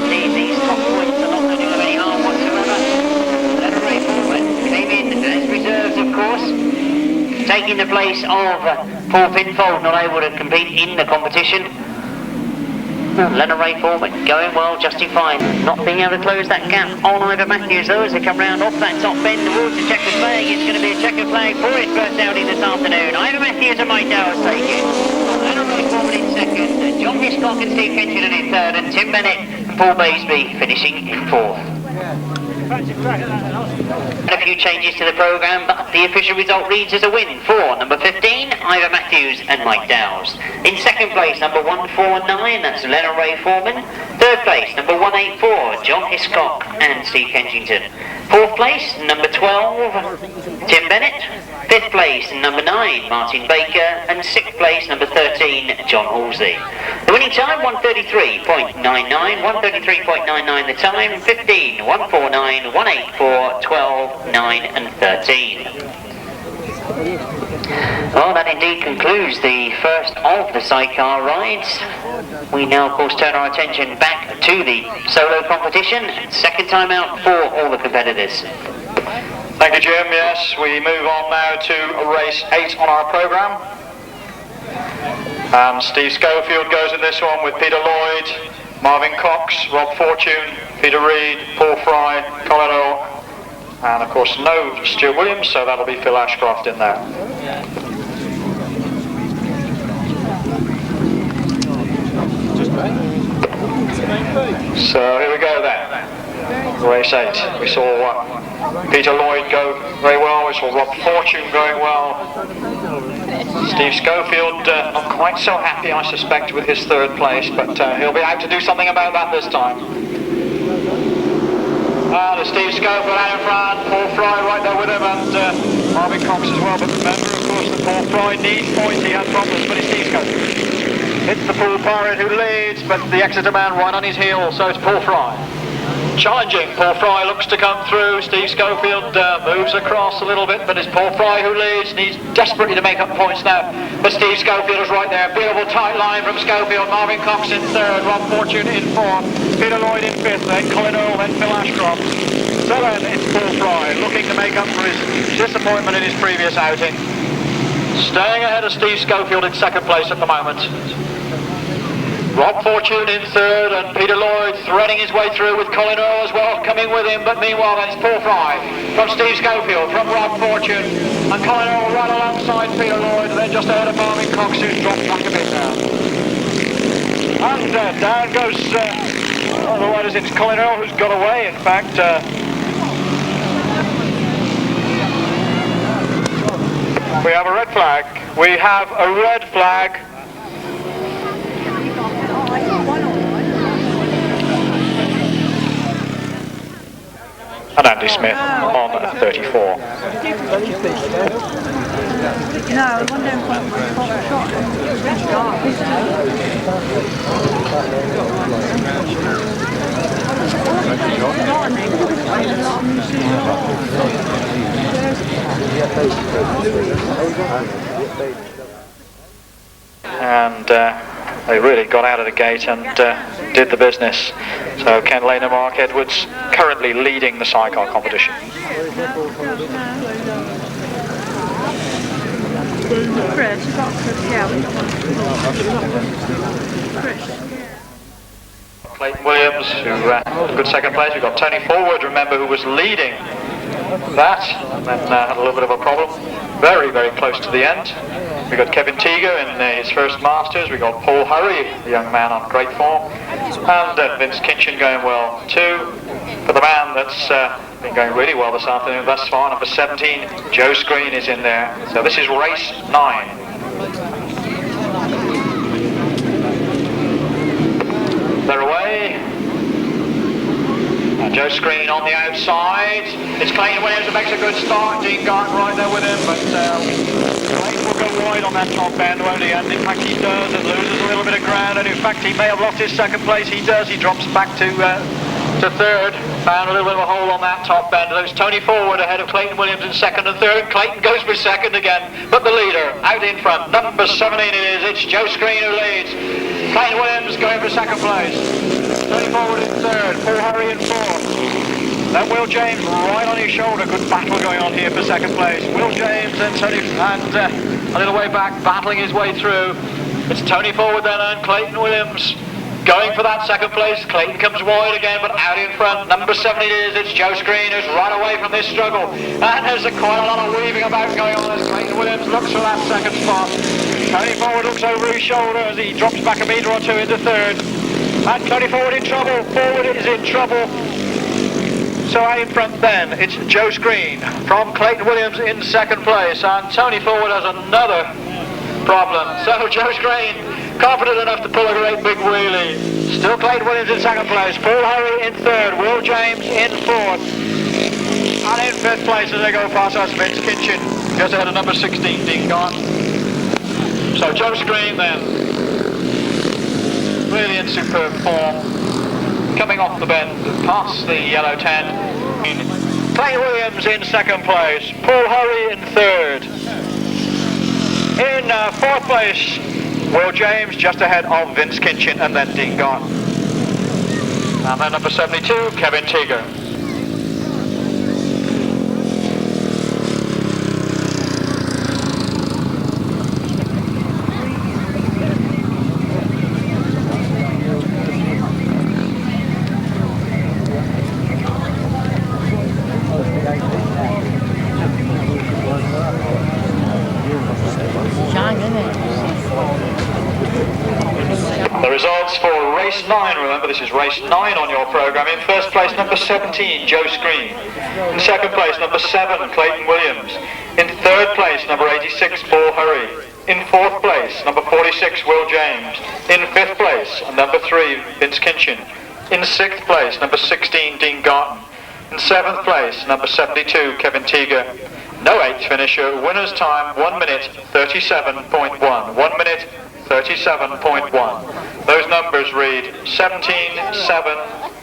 these top points are not going to do them any harm whatsoever. Lennon Ray Foreman came in as reserves, of course. taking the place of Paul Pinfold, not able to compete in the competition. Leonard Ray Foreman going well, justifying not being able to close that gap on Ivor Matthews though as they come round off that top bend towards the checkered flag. It's going to be a checkered flag for his first outing this afternoon. Ivor Matthews and Mike Dowers taking. Leonard Ray Foreman in second, John Hiscock and Steve Kinchin in third, and Tim Bennett and Paul Baisby finishing in fourth. And a few changes to the programme, but the official result reads as a win for number 15, Ivor Matthews and Mike Dowes. In second place, number 149, that's Leonard Ray Foreman. Third place, number 184, John Hiscock and Steve Kensington. Fourth place, number 12, Tim Bennett. Fifth place, number 9, Martin Baker. And sixth place, number 13, John Halsey. The winning time, 133.99, 133.99 the time, 15, 149, 184, 12, 9 and 13. Well, that indeed concludes the first of the sidecar rides. We now, of course, turn our attention back to the solo competition. Second time out for all the competitors. Thank you, Jim. Yes, we move on now to race 8 on our programme. Steve Schofield goes in this one with Peter Lloyd, Marvyn Cox, Rob Fortune, Peter Reid, Paul Fry, Colin Earl, and of course no Stuart Williams, so that'll be Phil Ashcroft in there. So here we go then. Race 8. We saw Peter Lloyd go very well, we saw Rob Fortune going well. Steve Schofield not quite so happy, I suspect, with his third place, but he'll be out to do something about that this time. The Steve Schofield out in front, Paul Fry right there with him, and Marvyn Cox as well, but remember, of course, that Paul Fry needs points, he had problems, but it's Steve Schofield. It's the Paul Pirate who leads, but the Exeter man right on his heels, so it's Paul Fry. Challenging, Paul Fry looks to come through, Steve Schofield moves across a little bit, but it's Paul Fry who leads, needs desperately to make up points now, but Steve Schofield is right there, beautiful tight line from Schofield, Marvyn Cox in third, Rob Fortune in fourth, Peter Lloyd in fifth, then Colin Earl, then Phil Ashcroft. So then it's Paul Fry looking to make up for his disappointment in his previous outing, staying ahead of Steve Schofield in second place at the moment. Rob Fortune in third, and Peter Lloyd threading his way through with Colin Earl as well coming with him, but meanwhile then it's Paul Fry from Steve Schofield, from Rob Fortune, and Colin Earl right alongside Peter Lloyd, and then just ahead of Marvyn Cox, who's dropped back a bit now. And down goes, otherwise it's Colin Earl who's got away, in fact. We have a red flag. We have a red flag. And Andy Smith on 34. No, I wonder if and they really got out of the gate and did the business. So Ken Lane and Mark Edwards currently leading the sidecar competition. Clayton Williams, who had a good second place. We've got Tony Forward, remember, who was leading that, and then had a little bit of a problem. Very, very close to the end. We've got Kevin Teager in his first Masters. We've got Paul Hurry, the young man on great form. And Vince Kinchin going well too. For the man that's been going really well this afternoon thus far, number 17, Joe Screen is in there. So this is race 9. They're away. And Joe Screen on the outside. It's Clayton Williams who makes a good start. Dean Garton right there with him, but Clayton will go wide on that top bend, won't he? And in fact he does, and loses a little bit of ground, and in fact he may have lost his second place. He does, he drops back to third. Found a little bit of a hole on that top bend. There's Tony Forward ahead of Clayton Williams in second and third. Clayton goes for second again, but the leader out in front, number 17 it is. It's Joe Screen who leads. Clayton Williams going for second place. Tony Forward in third, Paul Hurry in fourth. Then Will James right on his shoulder. Good battle going on here for second place. Will James and Tony, and a little way back, battling his way through. It's Tony forward then and Clayton Williams going for that second place. Clayton comes wide again, but out in front. Number 7 it is. It's Joe Screen who's run away from this struggle. And there's quite a lot of weaving about going on as Clayton Williams looks for that second spot. Tony forward looks over his shoulder as he drops back a metre or two into third. And Tony forward in trouble. Forward is in trouble. So out in front then, it's Joe Screen from Clayton Williams in second place. And Tony forward has another problem. So Joe Screen confident enough to pull a great big wheelie. Still Clayton Williams in second place. Paul Hurry in third. Will James in fourth. And in fifth place as they go past us, Vince Kinchin. Just ahead of number 16, Dean Garton. So Joe Screen then, really in superb form. Coming off the bend, past the yellow tent. Clayton Williams in second place. Paul Hurry in third. In fourth place, Will James just ahead of Vince Kinchin and then Dean Garton. And then number 72, Kevin Teager. The results for race 9, remember this is race 9 on your programme. In first place number 17, Joe Screen. In second place number 7, Clayton Williams. In third place number 86, Paul Hurry. In fourth place number 46, Will James. In fifth place number 3, Vince Kinchin. In sixth place number 16, Dean Garton. In seventh place number 72, Kevin Teager. No eighth finisher. Winner's time 1 minute 37.1. 1 minute 37.1. Those numbers read 17, 7,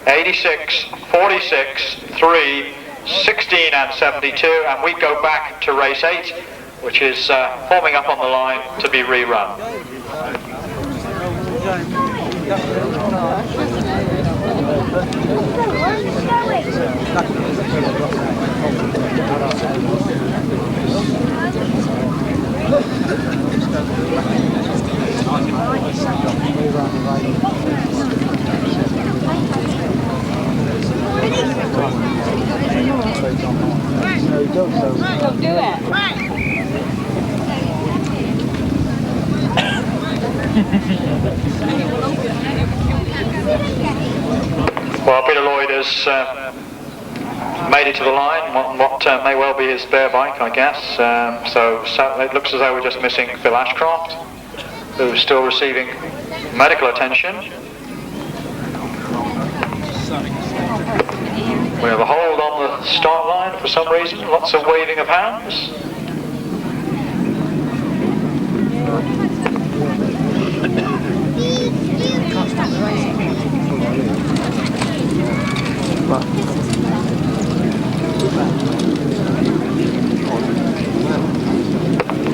86, 46, 3, 16 and 72, and we go back to race 8, which is forming up on the line to be rerun. Don't do it. Well, Peter Lloyd has made it to the line, what may well be his spare bike, I guess. So it looks as though we're just missing Phil Ashcroft, who's still receiving medical attention. We have a hold on the start line for some reason, lots of waving of hands.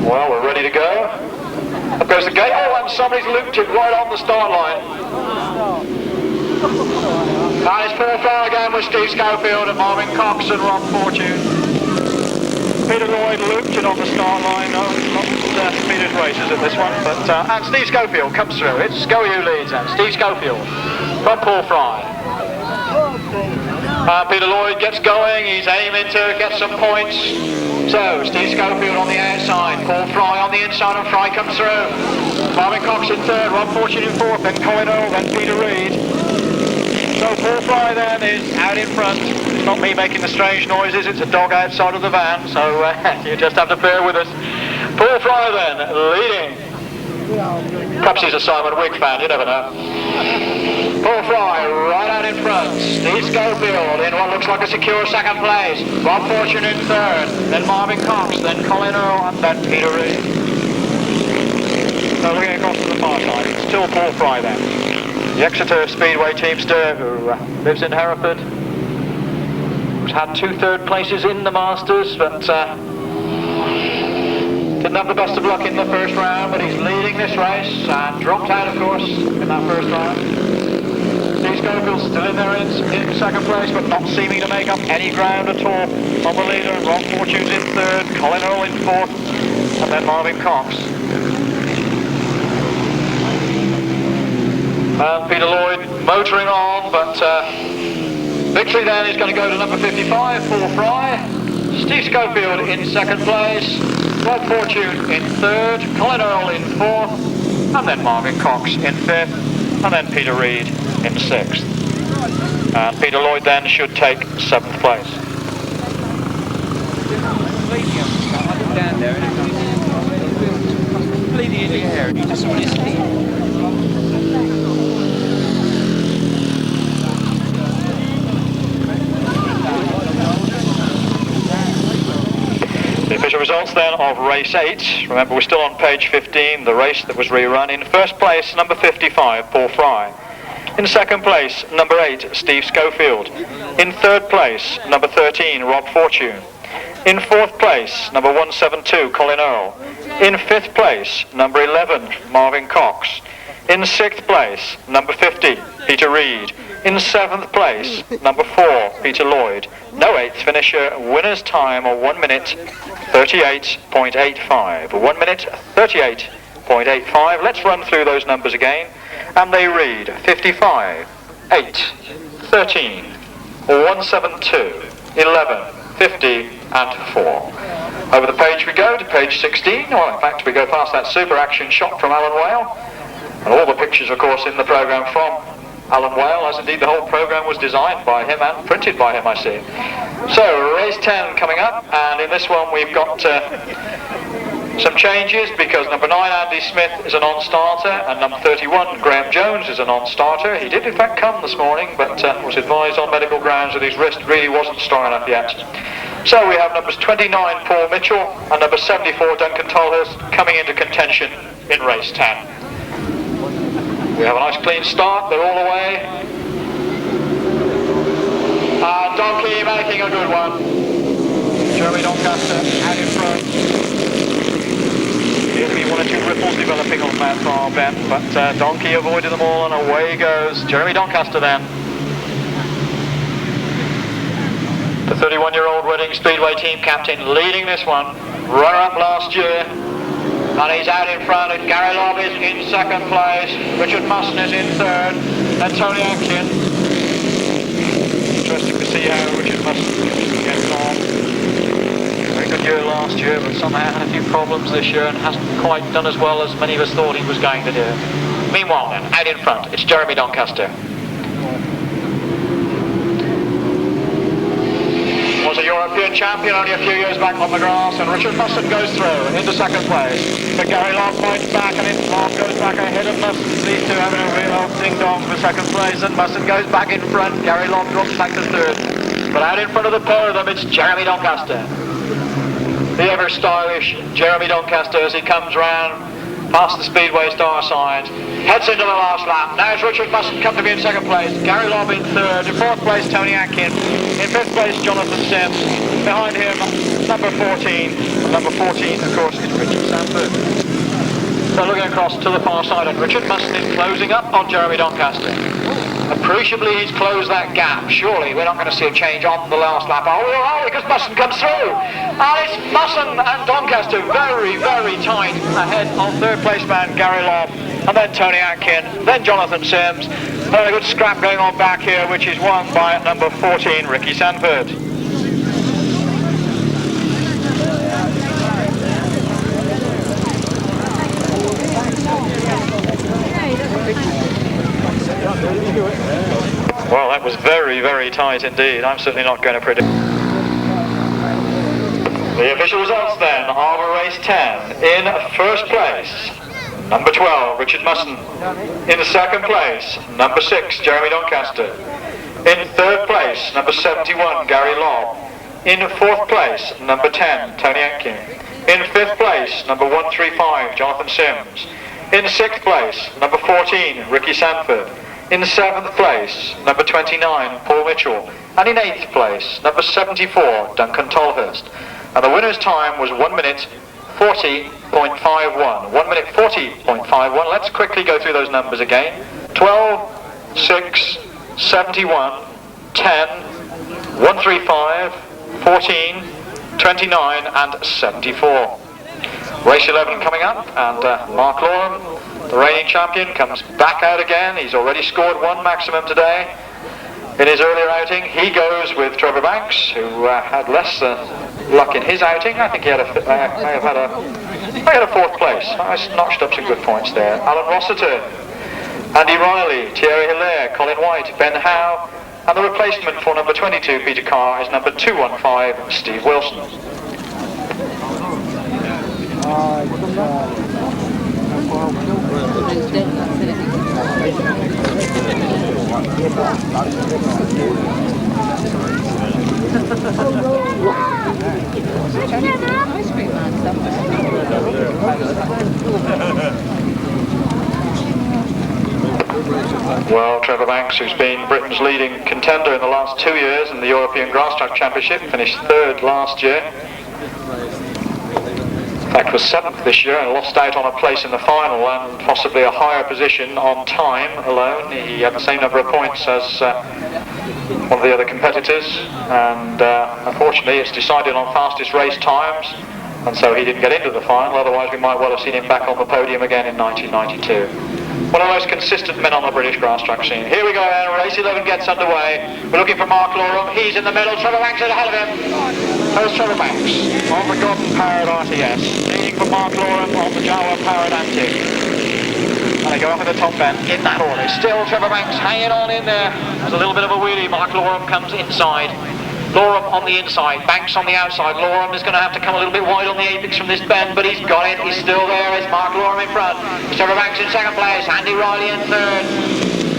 Well, we're ready to go. Up goes the gate. Oh, and somebody's looped it right on the start line. And it's Paul Farr again with Steve Schofield and Marvyn Cox and Rob Fortune. Peter Lloyd looped it on the start line. No, not Peter's races at this one, but and Steve Schofield comes through. It's Scully who leads and Steve Schofield from Paul Fry. Peter Lloyd gets going. He's aiming to get some points. So Steve Schofield on the outside, Paul Fry on the inside, and Fry comes through. Marvyn Cox in third, Rob Fortune in fourth, then Colin, Earl, then Peter Reid. So Paul Fry then is out in front. It's not me making the strange noises, it's a dog outside of the van, so you just have to bear with us. Paul Fry then leading. Perhaps he's a Simon Wigg fan, you never know. Paul Fry right out in front. Steve Schofield in what looks like a secure second place. Rob Fortune in third. Then Marvyn Cox. Then Colin Earl. And then Peter Reid. So looking across to the far side, it's still Paul Fry then. The Exeter Speedway teamster who lives in Hereford. Who's had 2 third places in the Masters, but didn't have the best of luck in the first round, but he's leading this race and dropped out, of course, in that first round. Steve Schofield still in there in second place, but not seeming to make up any ground at all on the leader. Rob Fortune's in third, Colin Earl in fourth, and then Marvyn Cox. And Peter Lloyd motoring on, but victory then is going to go to number 55, Paul Fry. Steve Schofield in second place, Rob Fortune in third, Colin Earl in fourth, and then Marvyn Cox in fifth, and then Peter Reid in sixth. And Peter Lloyd then should take seventh place. Down there, completely in the air, and you just want to sleep. The official results then of race 8. Remember, we're still on page 15, the race that was rerun. In first place, number 55, Paul Fry. In second place, number 8, Steve Schofield. In third place, number 13, Rob Fortune. In fourth place, number 172, Colin Earl. In fifth place, number 11, Marvyn Cox. In sixth place, number 50, Peter Reid. In seventh place, number 4, Peter Lloyd. No eighth finisher. Winner's time of 1 minute 38.85. 1 minute 38.85. Let's run through those numbers again. And they read 55, 8, 13, 172, 11, 50 and 4. Over the page we go to page 16. Well, in fact, we go past that super action shot from Alun Whale. And all the pictures, of course, in the programme from Alun Whale, as indeed the whole programme was designed by him and printed by him, I see. So, race 10 coming up, and in this one we've got some changes, because number 9, Andy Smith, is a non-starter, and number 31, Graham Jones, is a non-starter. He did in fact come this morning, but was advised on medical grounds that his wrist really wasn't strong enough yet. So we have numbers 29, Paul Mitchell, and number 74, Duncan Tolhurst, coming into contention in race 10. We have a nice clean start, they're all away. And Donkey making a good one. Jeremy Doncaster out in front. Appears to be one or two ripples developing on that far bend, but Donkey avoided them all, and away goes Jeremy Doncaster then. The 31-year-old Reading Speedway team captain leading this one. Runner-up last year. And he's out in front, and Gary Lobb is in second place, Richard Mussen is in third, then Tony Atkin. Interesting to see how Richard Mussen gets on. Very good year last year, but somehow had a few problems this year and hasn't quite done as well as many of us thought he was going to do. Meanwhile then, out in front, it's Jeremy Doncaster. Was a European champion only a few years back on the grass, and Richard Mussen goes through into second place. But Gary Lobb points back, and Lobb goes back ahead of Mussen. These two having a real old ding-dong for second place, and Mussen goes back in front. Gary Lobb drops back to third. But out in front of the pair of them, it's Jeremy Doncaster. The ever-stylish Jeremy Doncaster as he comes round past the Speedway star signs, heads into the last lap. Now it's Richard Mussen come to be in second place, Gary Lobb in third, in fourth place Tony Atkin, in fifth place Jonathan Sims, behind him number 14, and number 14 of course is Richard Sandford. So looking across to the far side, and Richard Mussen is closing up on Jeremy Doncaster. Appreciably he's closed that gap. Surely we're not going to see a change on the last lap, are we? Oh, because Mussen comes through. And it's Mussen and Doncaster very, very tight ahead of third place man Gary Lobb, and then Tony Atkin, then Jonathan Sims. And a good scrap going on back here, which is won by number 14, Ricky Sandford. Well, that was very, very tight indeed. I'm certainly not going to predict. The official results then of race 10. In first place, number 12, Richard Mussen. In second place, number 6, Jeremy Doncaster. In third place, number 71, Gary Lobb. In fourth place, number 10, Tony Atkin. In fifth place, number 135, Jonathan Sims. In sixth place, number 14, Ricky Sandford. In seventh place, number 29, Paul Mitchell. And in eighth place, number 74, Duncan Tolhurst. And the winner's time was 1 minute 40.51. 1 minute 40.51. Let's quickly go through those numbers again. 12, 6, 71, 10, 135, 14, 29 and 74. Race 11 coming up, and Mark Loram, the reigning champion, comes back out again. He's already scored one maximum today. In his earlier outing, he goes with Trevor Banks, who had less luck in his outing. I think he had a fourth place. I notched up some good points there. Alun Rossiter, Andy Riley, Thierry Hilaire, Colin White, Ben Howe, and the replacement for number 22, Peter Carr, is number 215, Steve Wilson. Well, Trevor Banks, who's been Britain's leading contender in the last 2 years in the European Grasstrack Championship, finished 3rd last year. In fact, was 7th this year and lost out on a place in the final and possibly a higher position on time alone. He had the same number of points as one of the other competitors, and unfortunately it's decided on fastest race times, and so he didn't get into the final. Otherwise we might well have seen him back on the podium again in 1992. One of the most consistent men on the British grass-track scene. Here we go then, race 11 gets underway. We're looking for Mark Loram, he's in the middle, Trevor Banks is ahead of him. There's Trevor Banks on the Garton-powered RTS, leading for Mark Loram on the Jawa-powered Atkin. And they go up at the top end in that order. Still Trevor Banks hanging on in there. There's a little bit of a wheelie, Mark Loram comes inside. Loram on the inside, Banks on the outside. Loram is going to have to come a little bit wide on the apex from this bend, but he's got it, he's still there. It's Mark Loram in front. Trevor Banks in 2nd place, Andy Riley in 3rd.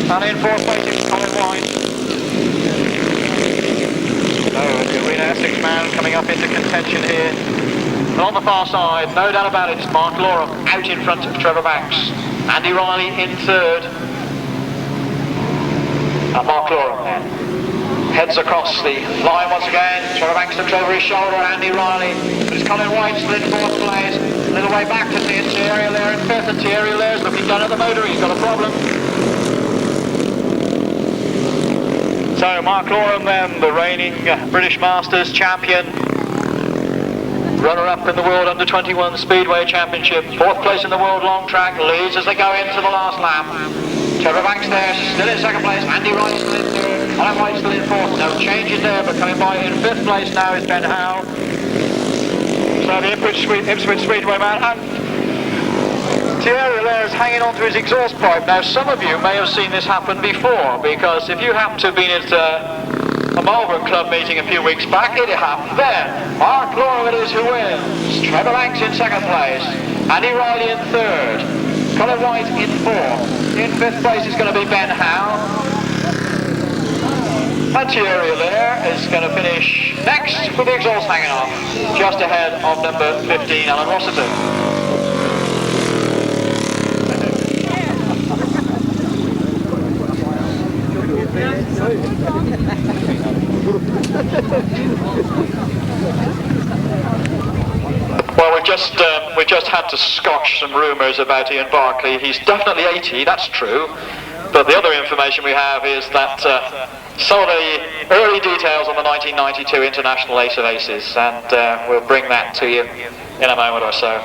And in 4th place is Colin White. So the Arena Essex man coming up into contention here. And on the far side, no doubt about it, it's Mark Loram out in front of Trevor Banks. Andy Riley in 3rd. And Mark Loram then heads across the line once again. Trevor Banks looks over his shoulder at Andy Riley. But it's Colin White still in 4th place. A little way back to see Thierry Hilaire in 5th, and Thierry Hilaire's looking down at the motor. He's got a problem. So Mark Loram then, the reigning British Masters champion, runner-up in the World Under-21 Speedway Championship, 4th place in the World Long Track, leads as they go into the last lap. Trevor Banks there, still in 2nd place, Andy Wright still in 3rd, Colin White still in 4th, no changes there, but coming by in 5th place now is Ben Howe. So the Ipswich Speedway man, and Thierry Hilaire is hanging on to his exhaust pipe. Now some of you may have seen this happen before, because if you happen to have been at a Marvyn Club meeting a few weeks back, it happened then. Mark Loram it is who wins. Trevor Banks in 2nd place, Andy Riley in 3rd, Colin White in 4th. In 5th place is going to be Ben Howe. And Thierry Hilaire is going to finish next with the exhaust hanging off, just ahead of number 15, Alun Rossiter. Well, we've just had to scotch some rumours about Ian Barclay. He's definitely 80, that's true. But the other information we have is that some of the early details on the 1992 International Ace of Aces, and we'll bring that to you in a moment or so.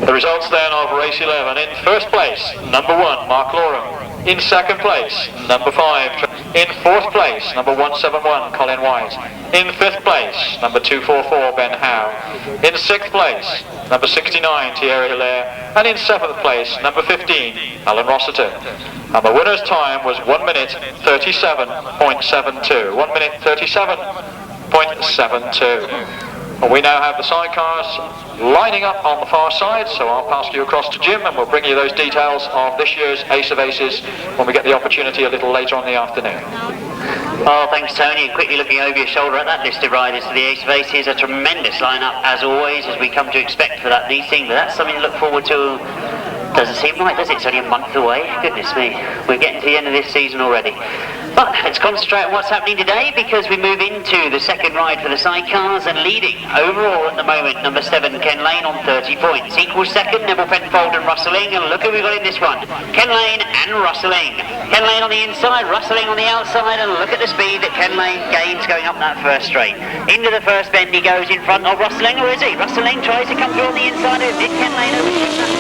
The results then of race 11. In 1st place, number 1, Mark Loram. In 2nd place, number 5. In 4th place, number 171, Colin White. In 5th place, number 244, Ben Howe. In 6th place, number 69, Thierry Hilaire. And in 7th place, number 15, Alun Rossiter. And the winner's time was 1 minute 37.72. 1 minute 37.72. Well, we now have the sidecars lining up on the far side, so I'll pass you across to Jim and we'll bring you those details of this year's Ace of Aces when we get the opportunity a little later on in the afternoon. Oh, thanks Tony. Quickly looking over your shoulder at that list of riders for the Ace of Aces, a tremendous lineup as always, as we come to expect for that meeting, but that's something to look forward to. Doesn't seem right, does it? It's only a month away. Goodness me, we're getting to the end of this season already. But let's concentrate on what's happening today, because we move into the second ride for the sidecars, and leading overall at the moment, number 7, Ken Lane on 30 points. Equal second, Neville Penfold and Russell Ing, and look who we've got in this one. Ken Lane and Russell Ing. Ken Lane on the inside, Russell Ing on the outside, and look at the speed that Ken Lane gains going up that first straight. Into the first bend he goes in front of Russell Ing, or is he? Russell Ing tries to come through on the inside. Did Ken Lane overshoot that?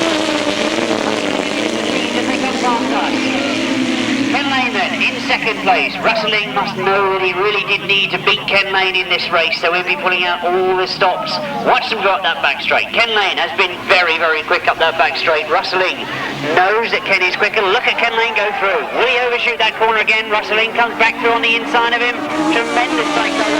Ken Lane then in second place. Russell Ing must know that he really did need to beat Ken Lane in this race, so he'll be pulling out all the stops. Watch them go up that back straight. Ken Lane has been very, very quick up that back straight. Russell Ing knows that Ken is quicker. Look at Ken Lane go through. Will he overshoot that corner again? Russell Ing comes back through on the inside of him. Tremendous cycle.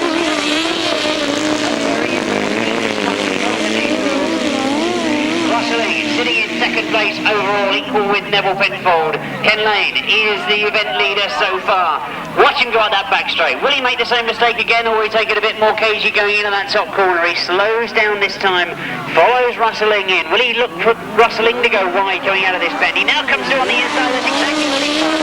Russell Ing sitting in second place overall, equal with Neville Penfold. Ken Lane is the event leader so far. Watch him go out that back straight. Will he make the same mistake again, or will he take it a bit more cagey going into that top corner? He slows down this time, follows Russell Ing in. Will he look for Russell Ing to go wide going out of this bend? He now comes through on the inside. That's exactly what he does.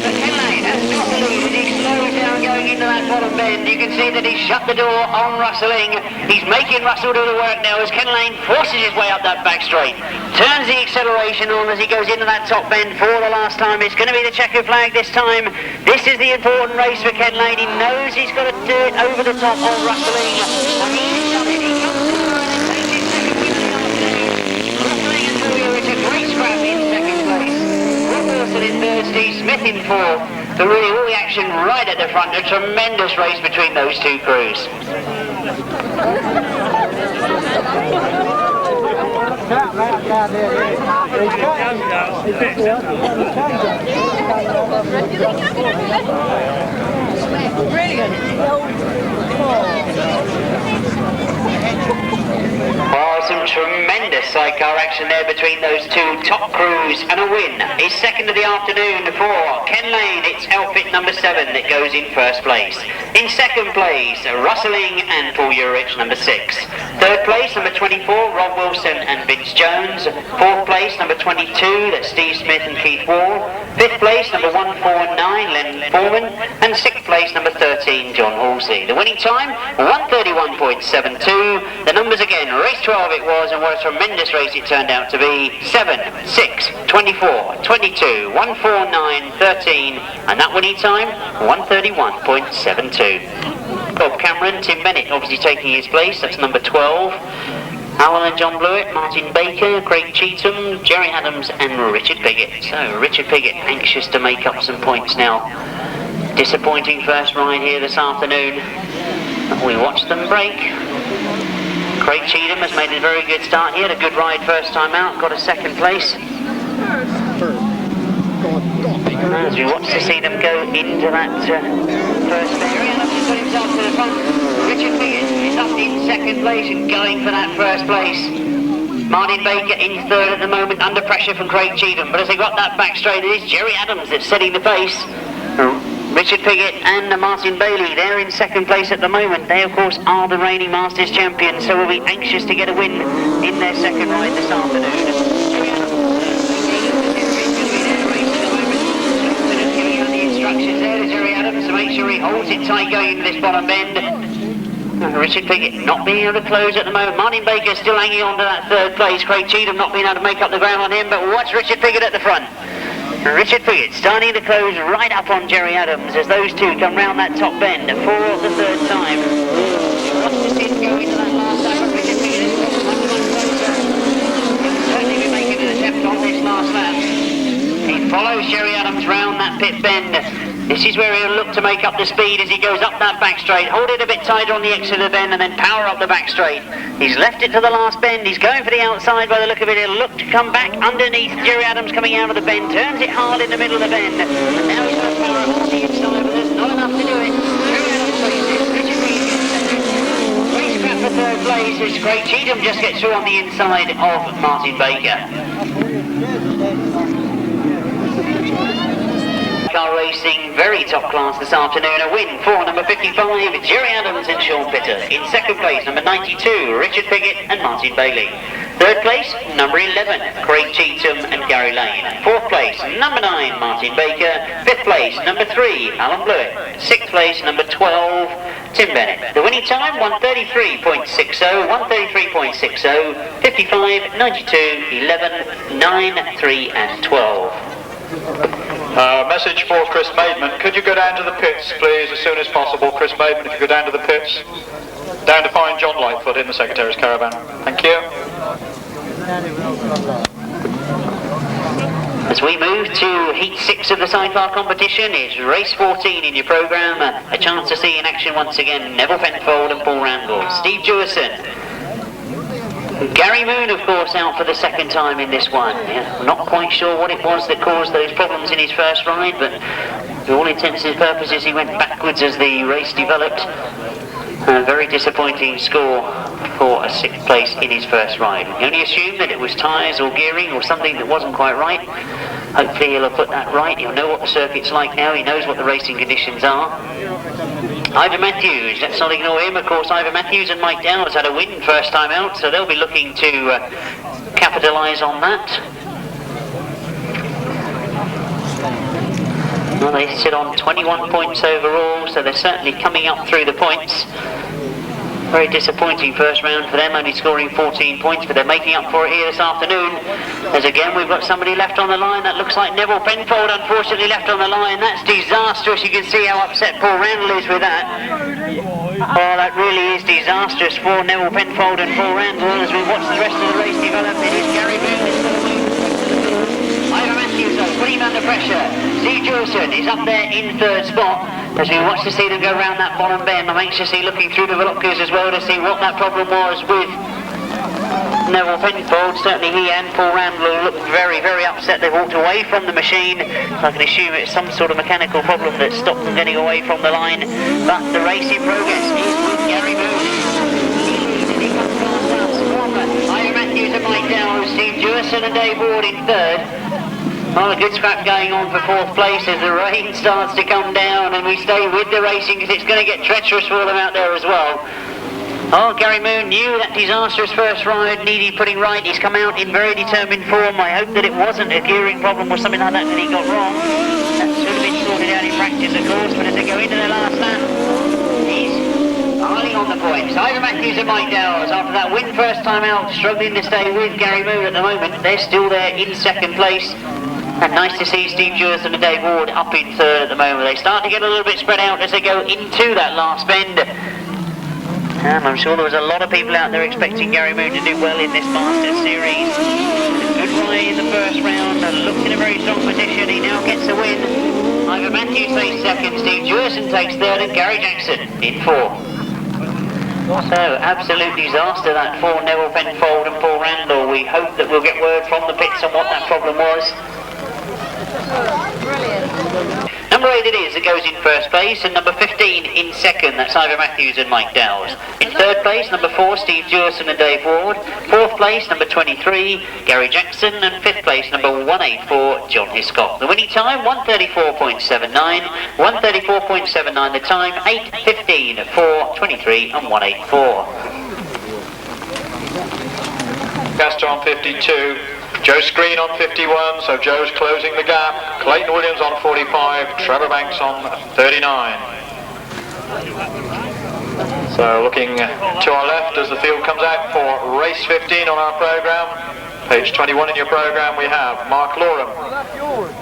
But Ken Lane has got the lead as he slows down going into that bottom bend. You can see that he's shut the door on Russell Ing. He's making Russell do the work now as Ken Lane forces his way up that back straight. Turns the acceleration on as he goes into that top bend for the last time. It's going to be the checkered flag this time. This is the important race for Ken Lane. He knows he's got to do it over the top of Russell Ing. And he's done it. He comes to the line and takes his second win of the afternoon. Russell Ing and Urycz, a great scrap in second place. Wilson in third, Steve Smith in fourth. But really all the action right at the front. A tremendous race between those two crews. Oh, some tremendous sidecar action there between those two top crews, and a win is second of the afternoon for Ken Lane. It's outfit number 7 that goes in first place. In second place, Russell Ing and Urycz, number 6. Third place, number 24, Rob Wilson and Vince Jones. Fourth place, number 22, that's Steve Smith and Keith Wall. Fifth place, number 149, Len Foreman. And sixth place, number 13, John Halsey. The winning time, 1:31.72. The numbers again, race 12 it was, and what a tremendous race it turned out to be. 7, 6, 24, 22, 149, 13, and that winning time, 1:31.72. Bob Cameron, Tim Bennett obviously taking his place, that's number 12. Alun and John Blewett, Martin Baker, Craig Cheetham, Jerry Adams and Richard Piggott. So Richard Piggott anxious to make up some points now. Disappointing first ride here this afternoon. We watched them break. Craig Cheetham has made a very good start. He had a good ride first time out, got a second place. As we watch to see them go into that first area, Adams has got himself to the front. Richard Piggott is up in second place and going for that first place. Martin Baker in third at the moment, under pressure from Craig Cheetham. But as they got that back straight, it is Jerry Adams that's setting the pace. Richard Piggott and Martin Bailey, they're in second place at the moment. They, of course, are the reigning Masters champions, so will be anxious to get a win in their second ride this afternoon. Instructions there to Jerry Adams to make sure he holds it tight going into this bottom bend. Richard Piggott not being able to close at the moment. Martin Baker still hanging on to that third place. Craig Cheetham not being able to make up the ground on him, but watch Richard Piggott at the front. Richard Piggott starting to close right up on Jerry Adams as those two come round that top bend for the third time. Watch to see him go into that last lap. Richard Piggott is much closer. He'll certainly be making an attempt on this last lap. He follows Jerry Adams round that pit bend. This is where he'll look to make up the speed as he goes up that back straight. Hold it a bit tighter on the exit of the bend and then power up the back straight. He's left it to the last bend. He's going for the outside by the look of it. He'll look to come back underneath Jerry Adams coming out of the bend. Turns it hard in the middle of the bend. And now he's going to power up on the inside, but there's not enough to do it. Jerry Adams plays it. Richard Piggott gets second. Great scrap for third place as Craig Cheetham just gets through on the inside of Martin Baker. Car racing, very really top class this afternoon. A win for number 55, Jerry Adams and Sean Pitter. In second place, number 92, Richard Piggott and Martin Bailey. Third place, number 11, Craig Cheetham and Gary Lane. Fourth place, number 9, Martin Baker. Fifth place, number 3, Alan Blewett. Sixth place, number 12, Tim Bennett. The winning time, 1:33.60, 1:33.60, 55, 92, 11, 9, 3 and 12. Message for Chris Maidman. Could you go down to the pits, please, as soon as possible? Chris Maidman, if you go down to the pits. Down to find John Lightfoot in the Secretary's caravan. Thank you. As we move to Heat 6 of the sidecar competition, it's race 14 in your programme. A chance to see in action once again Neville Penfold and Paul Randall. Steve Jewison. Gary Moon, of course, out for the second time in this one. Yeah, we're not quite sure what it was that caused those problems in his first ride, but to all intents and purposes he went backwards as the race developed. A very disappointing score for a 6th place in his first ride. We only assume that it was tyres or gearing or something that wasn't quite right. Hopefully he'll have put that right. He'll know what the circuit's like now. He knows what the racing conditions are. Ivan Matthews, let's not ignore him. Of course, Ivan Matthews and Mike Dowers had a win first time out, so they'll be looking to capitalise on that. Well, they sit on 21 points overall, so they're certainly coming up through the points. Very disappointing first round for them, only scoring 14 points, but they're making up for it here this afternoon. As again, we've got somebody left on the line. That looks like Neville Penfold, unfortunately, left on the line. That's disastrous. You can see how upset Paul Randall is with that. Oh, that really is disastrous for Neville Penfold and Paul Randall. As we watch the rest of the race develop, it is Gary Moon. Ivan Matthews putting him under pressure. Steve Jewison is up there in third spot. As we watch to see them go around that bottom bend, I'm anxiously looking through the Velocos as well to see what that problem was with Neville Penfold. Certainly he and Paul Randall look very, very upset. They've walked away from the machine. I can assume it's some sort of mechanical problem that stopped them getting away from the line. But the race in progress is with Gary Moon. Ivan Matthews and Mike Dowers, Steve Jewison and Dave Ward in third. Well, a good scrap going on for fourth place as the rain starts to come down, and we stay with the racing because it's going to get treacherous for them out there as well. Oh, Gary Moon knew that disastrous first ride needed putting right. He's come out in very determined form. I hope that it wasn't a gearing problem or something like that he got wrong. That should have been sorted out in practice, of course, but as they go into their last lap, he's early on the points. Ivan Matthews and Mike Dowers, after that win first time out, struggling to stay with Gary Moon at the moment. They're still there in second place. And nice to see Steve Jewison and Dave Ward up in third at the moment. They start to get a little bit spread out as they go into that last bend. And I'm sure there was a lot of people out there expecting Gary Moon to do well in this Masters Series. A good ride in the first round, and looked in a very strong position. He now gets a win. Ivan Matthews takes second, Steve Jewison takes third, and Gary Jackson in fourth. So, absolute disaster that for Neville Penfold and Paul Randall. We hope that we'll get word from the pits on what that problem was. Brilliant. Number 8 it is that goes in first place, and number 15 in second, that's Ivan Matthews and Mike Dowers. In third place, number 4, Steve Jewison and Dave Ward. Fourth place, number 23, Gary Jackson, and fifth place, number 184, John Hiscock. The winning time, 1:34.79, 1:34.79 the time, 8:15, 4, 23 and 184. Gaston on 52. Joe Screen on 51, so Joe's closing the gap. Clayton Williams on 45, Trevor Banks on 39. So looking to our left as the field comes out for race 15 on our programme. Page 21 in your programme we have Mark Loram,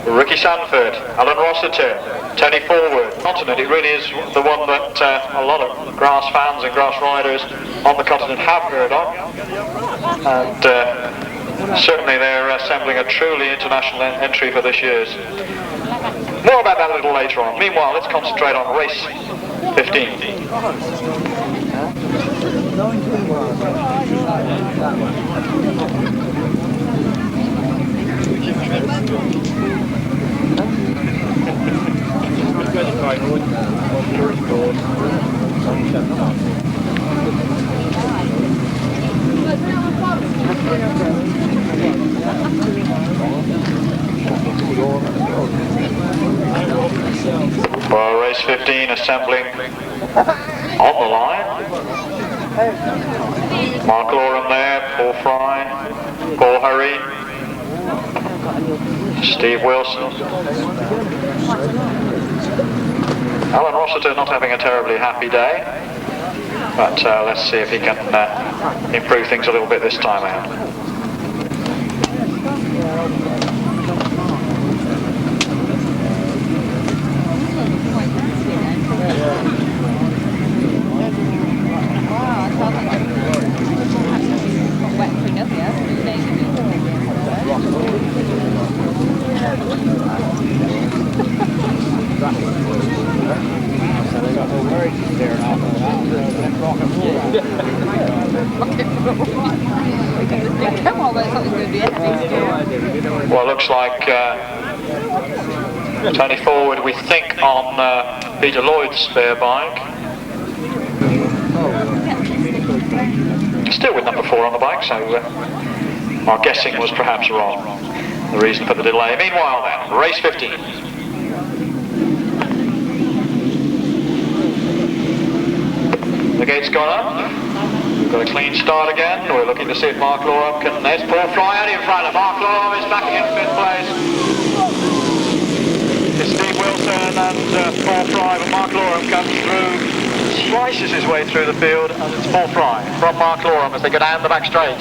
Ricky Sandford, Alun Rossiter, Tony Forward. Continent, it really is the one that a lot of grass fans and grass riders on the continent have heard of. And certainly they're assembling a truly international entry for this year's. More about that a little later on. Meanwhile, let's concentrate on race 15. Race 15 assembling on the line. Mark Loram there, Paul Fry, Paul Hurry, Steve Wilson. Alun Rossiter not having a terribly happy day, but let's see if he can improve things a little bit this time out. Well, looks like Tony forward, we think, on Peter Lloyd's spare bike. Still with number 4 on the bike, so our guessing was perhaps wrong. The reason for the delay. Meanwhile then, race 15. The gate's gone up. We've got a clean start again. We're looking to see if Mark Loram can... There's Paul Fry out in front of Mark Loram. Is back in 5th place. It's Steve Wilson and Paul Fry, but Mark Loram comes through, slices his way through the field, and it's Paul Fry from Mark Loram as they go down the back straight.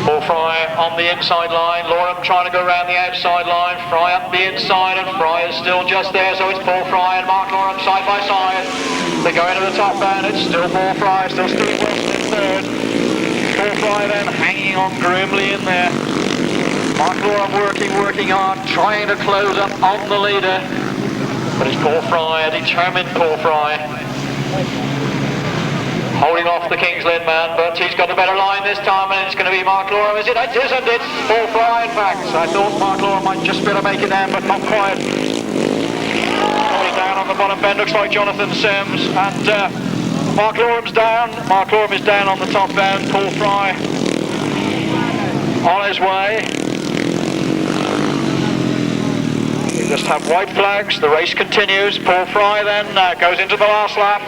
Paul Fry on the inside line, Loram trying to go around the outside line, Fry up the inside, and Fry is still just there, so it's Paul Fry and Mark Loram side by side. They go into the top band, it's still Paul Fry, still Steve Wilson in 3rd. Paul Fry then hanging on grimly in there. Mark Loram working hard, trying to close up on the leader. But it's Paul Fry, a determined Paul Fry. Holding off the King's Lynn man, but he's got a better line this time, and it's going to be Mark Loram. Is it? It isn't. It's Paul Fry, in fact. I thought Mark Loram might just be able to make it down, but not quite. Going down on the bottom bend, looks like Jonathan Sims, and Mark Loram's down. Mark Loram is down on the top bend. Paul Fry on his way. We just have white flags. The race continues. Paul Fry then goes into the last lap.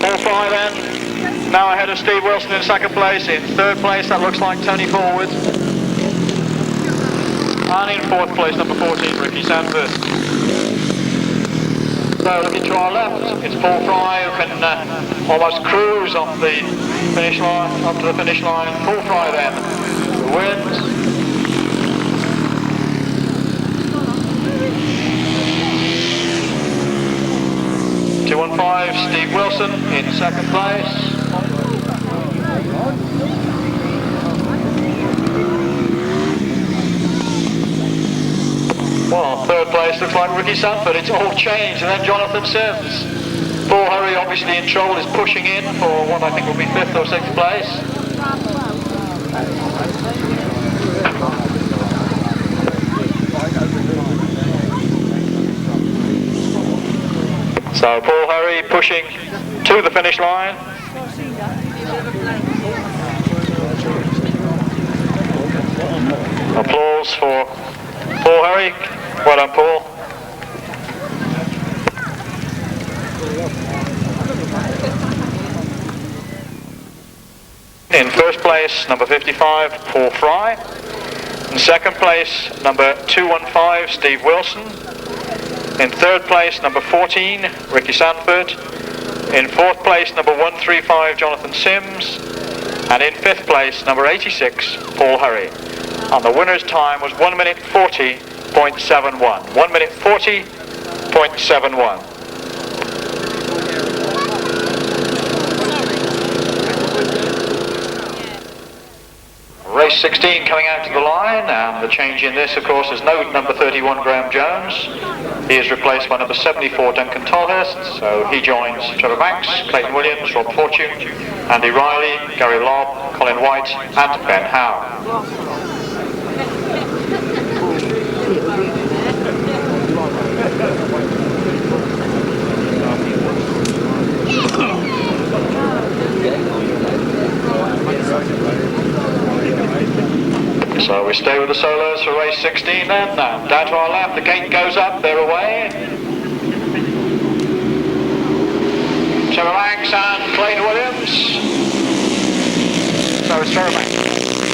Paul Fry then, now ahead of Steve Wilson in 2nd place. In 3rd place, that looks like Tony Forward. And in 4th place, number 14, Ricky Sandford. So looking to our left, it's Paul Fry who can almost cruise off the finish line, up to the finish line. Paul Fry then, who wins. 215, Steve Wilson in 2nd place. Well, 3rd place looks like Ricky Sandford. It's all changed, and then Jonathan Sims. Paul Hurry, obviously in trouble, is pushing in for what I think will be 5th or 6th place. So Paul Hurry pushing to the finish line. Applause for Paul Hurry. Well done, Paul. In 1st place, number 55, Paul Fry. In 2nd place, number 215, Steve Wilson. In 3rd place, number 14, Ricky Sandford. In 4th place, number 135, Jonathan Sims. And in 5th place, number 86, Paul Hurry. And the winner's time was 1 minute 40.71. 1 minute 40.71. Race 16 coming out to the line, and the change in this, of course, is no number 31 Graham Jones. He is replaced by number 74 Duncan Tolhurst, so he joins Trevor Banks, Clayton Williams, Rob Fortune, Andy Riley, Gary Lobb, Colin White and Ben Howe. So we stay with the solos for race 16 then. Now, down to our left, the gate goes up, they're away. Trevor Banks and Clayton Williams. So it's Trevor Banks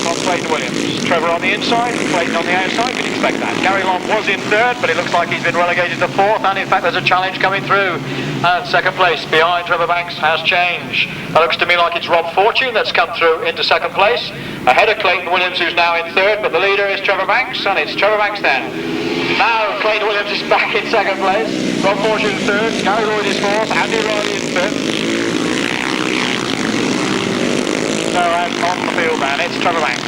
on Clayton Williams. Trevor on the inside, Clayton on the outside, you'd expect that. Gary Lobb was in third, but it looks like he's been relegated to fourth, and in fact there's a challenge coming through. And second place behind Trevor Banks has changed. It looks to me like it's Rob Fortune that's come through into second place, ahead of Clayton Williams, who's now in third, but the leader is Trevor Banks, and it's Trevor Banks then. Now Clayton Williams is back in second place, Rob Fortune third, Gary Lloyd is fourth, Andy Riley in fifth. So out on the field then, it's Trevor Banks.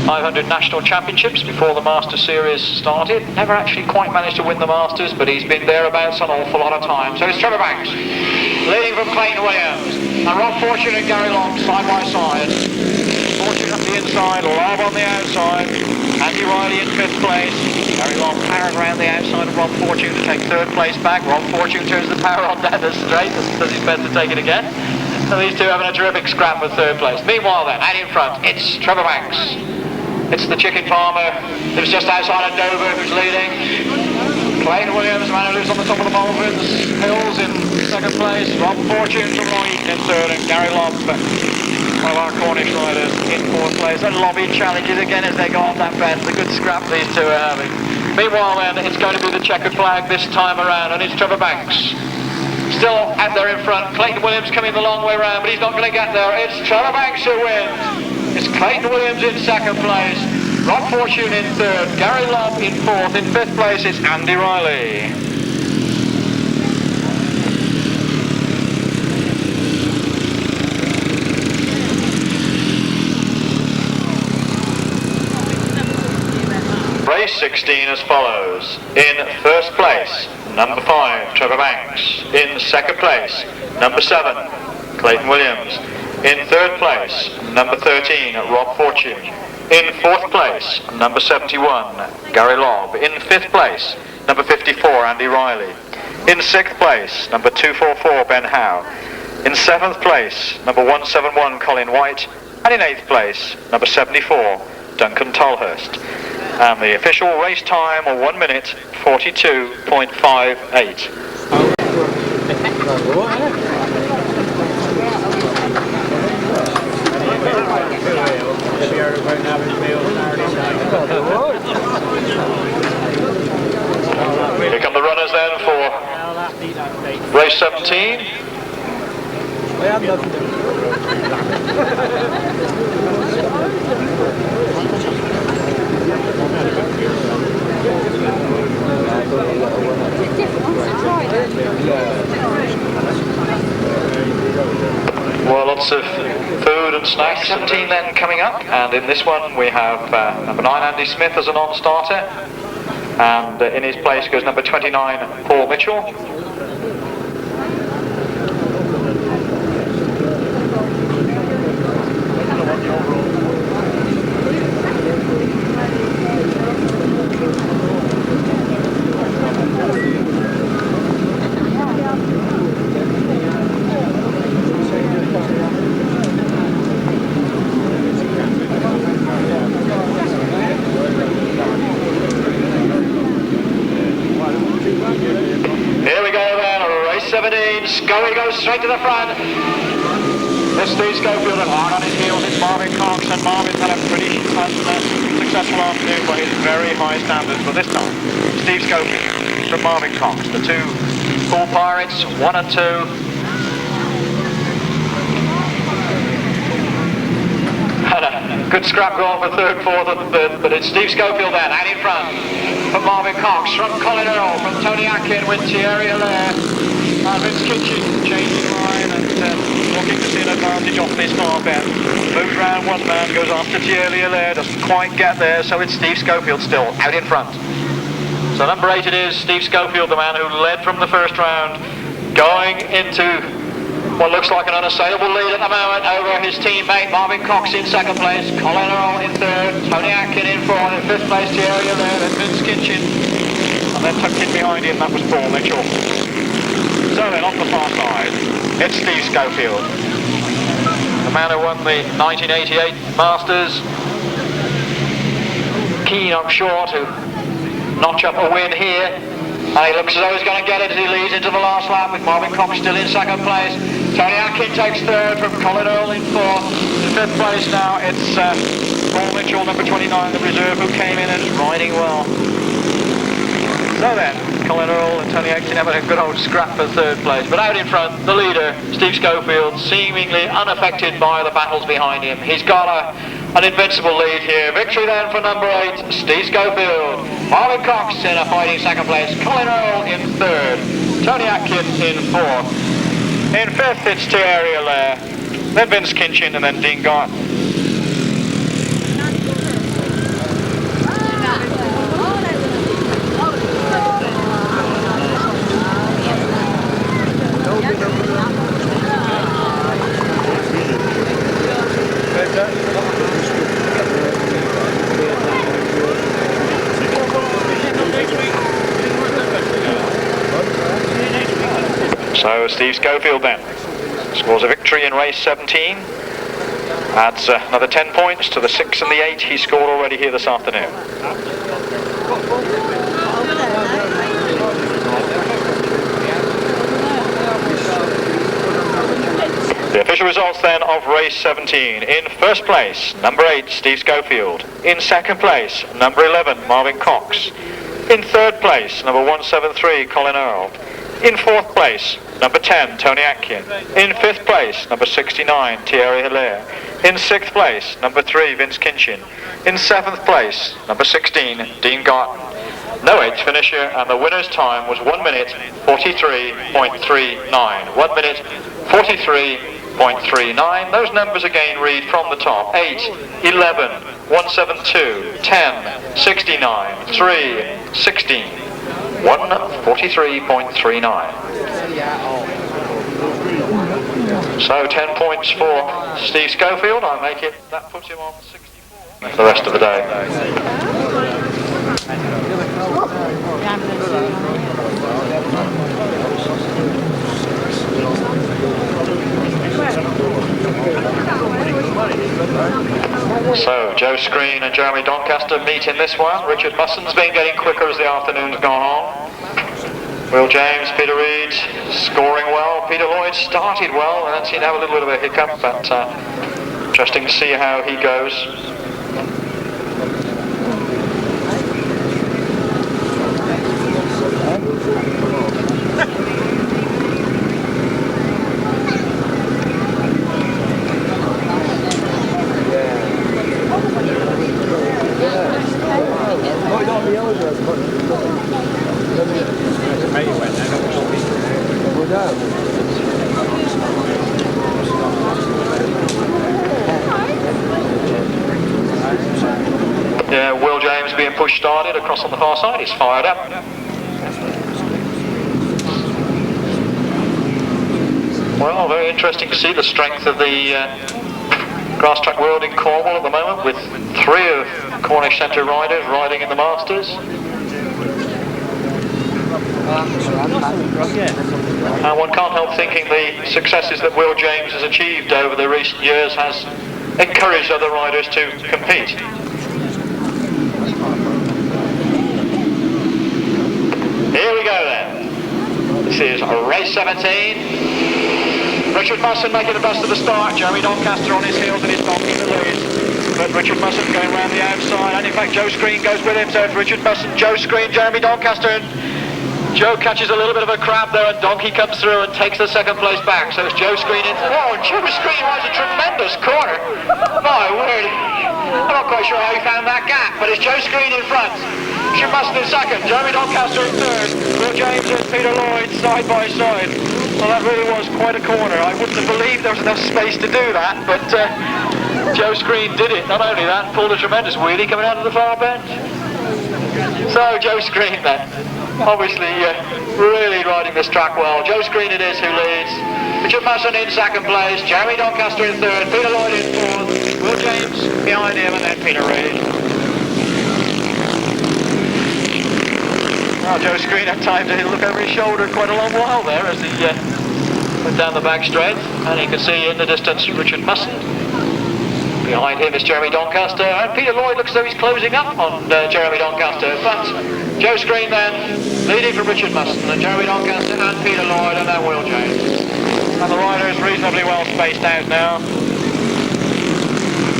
500 national championships before the Master Series started. Never actually quite managed to win the Masters, but he's been thereabouts an awful lot of time. So it's Trevor Banks, leading from Clayton Williams. And Rob Fortune and Gary Lobb side by side. Fortune on the inside, Lobb on the outside. Andy Riley in fifth place. Gary Lobb powering around the outside of Rob Fortune to take third place back. Rob Fortune turns the power on down the straight, does his best to take it again. So these two having a terrific scrap for third place. Meanwhile then, out in front, it's Trevor Banks. It's the chicken farmer who's just outside of Dover who's leading. Clayton Williams, man who lives on the top of the Marvyns Hills in second place. Rob Fortune from Lloyd in third, and Gary Lobb, one of our Cornish riders, in fourth place. And Lobby challenges again as they go off that fence. A good scrap these two are having. Meanwhile then, it's going to be the checkered flag this time around, and it's Trevor Banks. Still out there in front. Clayton Williams coming the long way round, but he's not going to get there. It's Trevor Banks who wins. It's Clayton Williams in second place, Rob Fortune in third, Gary Lobb in fourth, in fifth place it's Andy Riley. Race 16 as follows. In first place, number 5, Trevor Banks. In second place, number 7, Clayton Williams. In third place, number 13, Rob Fortune. In fourth place, number 71, Gary Lobb. In fifth place, number 54, Andy Riley. In sixth place, number 244, Ben Howe. In seventh place, number 171, Colin White. And in eighth place, number 74, Duncan Tolhurst. And the official race time of 1 minute 42.58. Here come the runners then for race 17. Well, lots of food and snacks. 17 then coming up, and in this one we have number 9 Andy Smith as a non-starter, and in his place goes number 29 Paul Mitchell. Scully goes straight to the front. This Steve Schofield and hard on his heels. It's Marvyn Cox, and Marvyn's had a pretty successful afternoon by his very high standards. But this time, Steve Schofield from Marvyn Cox. The two Full Pirates, 1 and 2. Had a good scrap going for third, fourth and fifth, but it's Steve Schofield then, out in front from Marvyn Cox, from Colin Earl, from Tony Atkin with Thierry Allaire. And it's Kinchin changing line and looking to see an advantage off this far bend. Moves round one man, goes after Thierry Allaire, doesn't quite get there, so it's Steve Schofield still out in front. So number 8 it is, Steve Schofield, the man who led from the first round, going into what looks like an unassailable lead at the moment over his teammate Marvyn Cox in second place, Colin Earl in third, Tony Atkin in fourth, in fifth place Thierry Allaire, then Vince Kinchin, and then tucked in behind him that was Paul Mitchell. So then off the far side, it's Steve Schofield. The man who won the 1988 Masters. Keen, I'm sure, to notch up a win here. And he looks as though he's going to get it as he leads into the last lap with Marvyn Cox still in second place. Tony Atkin takes third from Colin Earl in fourth. In fifth place now it's Paul Mitchell, number 29, the reserve, who came in and is riding well. So then, Colin Earl and Tony Atkin having a good old scrap for third place. But out in front, the leader, Steve Schofield, seemingly unaffected by the battles behind him. He's got an invincible lead here. Victory then for number 8, Steve Schofield. Marvyn Cox in a fighting second place. Colin Earl in third. Tony Atkin in fourth. In fifth it's Thierry Allaire. Then Vince Kinchin and then Dean Garton. So Steve Schofield then scores a victory in race 17, adds another 10 points to the 6 and the 8 he scored already here this afternoon. The official results then of race 17. In first place, number 8, Steve Schofield. In second place, number 11, Marvyn Cox. In third place, number 173, Colin Earl. In fourth place, number 10, Tony Atkin. In fifth place, number 69, Thierry Allaire. In sixth place, number 3, Vince Kinchin. In seventh place, number 16, Dean Garton. No eighth finisher, and the winner's time was 1 minute 43.39. 1 minute 43.39. Those numbers again read from the top: 8, 11, 172, 10, 69, 3, 16. 1:43.39. So 10 points for Steve Schofield. I make it, that puts him on 64 for the rest of the day. So Joe Screen and Jeremy Doncaster meet in this one. Richard Mussen's been getting quicker as the afternoon's gone on. Will James, Peter Reid scoring well. Peter Lloyd started well and seemed to have a little bit of a hiccup, but interesting to see how he goes. Yeah, Will James being pushed started across on the far side. He's fired up. Well, very interesting to see the strength of the Grasstrack world in Cornwall at the moment, with 3 of Cornish Centre riders riding in the Masters. And one can't help thinking the successes that Will James has achieved over the recent years has encouraged other riders to compete. Here we go then. This is race 17. Richard Mussen making the best of the start. Jeremy Doncaster on his heels and his donkey in the lead. But Richard Mussen going round the outside, and in fact Joe Screen goes with him. So it's Richard Mussen, Joe Screen, Jeremy Doncaster, and Joe catches a little bit of a crab there, and Donkey comes through and takes the second place back. So it's Joe Screen in. Oh, Joe Screen rides a tremendous corner. My word. I'm not quite sure how he found that gap, but it's Joe Screen in front. Richard Mussen in second, Jeremy Doncaster in third, Will James and Peter Lloyd side by side. Well, that really was quite a corner. I wouldn't have believed there was enough space to do that, but Joe Screen did it. Not only that, pulled a tremendous wheelie coming out of the far bench. So Joe Screen then, obviously really riding this track well. Joe Screen it is who leads. Richard Mussen in second place, Jeremy Doncaster in third, Peter Lloyd in fourth, Will James behind him, and then Peter Reid. Well, Joe Screen had time to look over his shoulder quite a long while there as he down the back straight, and you can see in the distance Richard Mussen. Behind him is Jeremy Doncaster, and Peter Lloyd looks as though he's closing up on Jeremy Doncaster, but Joe Screen then leading from Richard Mussen, and Jeremy Doncaster and Peter Lloyd, and then Will James. And the rider is reasonably well spaced out now.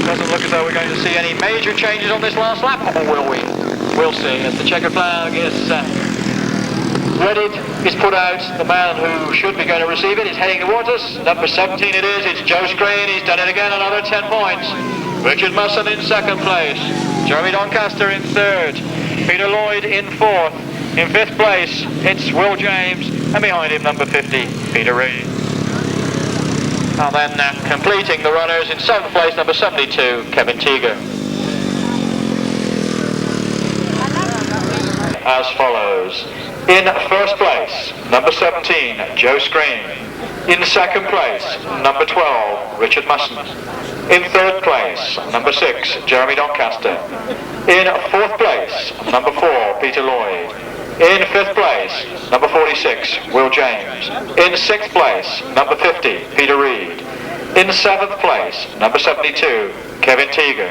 Doesn't look as though we're going to see any major changes on this last lap, or will we? We'll see, as the checkered flag is readied, is put out. The man who should be going to receive it is heading towards us. Number 17 it is, it's Joe Screen, he's done it again, another 10 points. Richard Mussen in second place, Jeremy Doncaster in third, Peter Lloyd in fourth, in fifth place it's Will James, and behind him number 50, Peter Reid. And then completing the runners in seventh place, number 72, Kevin Teager. As follows. In first place, number 17, Joe Screen. In second place, number 12, Richard Mussen. In third place, number 6, Jeremy Doncaster. In fourth place, number 4, Peter Lloyd. In fifth place, number 46, Will James. In sixth place, number 50, Peter Reid. In seventh place, number 72, Kevin Teager.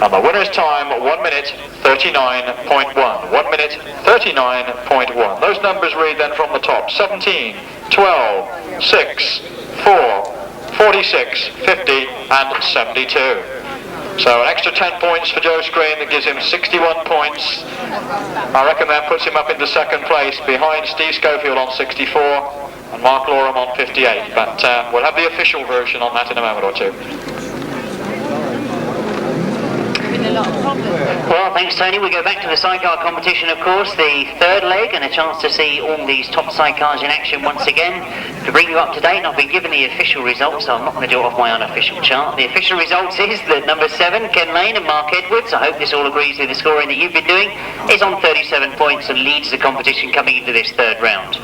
And the winner's time, 1 minute 39.1. 1 minute 39.1. Those numbers read then from the top: 17, 12, 6, 4, 46, 50 and 72. So an extra 10 points for Joe Screen, that gives him 61 points. I reckon that puts him up into second place behind Steve Schofield on 64 and Mark Loram on 58. But we'll have the official version on that in a moment or two. Well, thanks Tony. We go back to the sidecar competition, of course, the third leg, and a chance to see all these top sidecars in action once again. To bring you up to date, I've been given the official results, so I'm not going to do it off my unofficial chart. The official results is that number 7, Ken Lane and Mark Edwards, I hope this all agrees with the scoring that you've been doing, is on 37 points and leads the competition coming into this third round.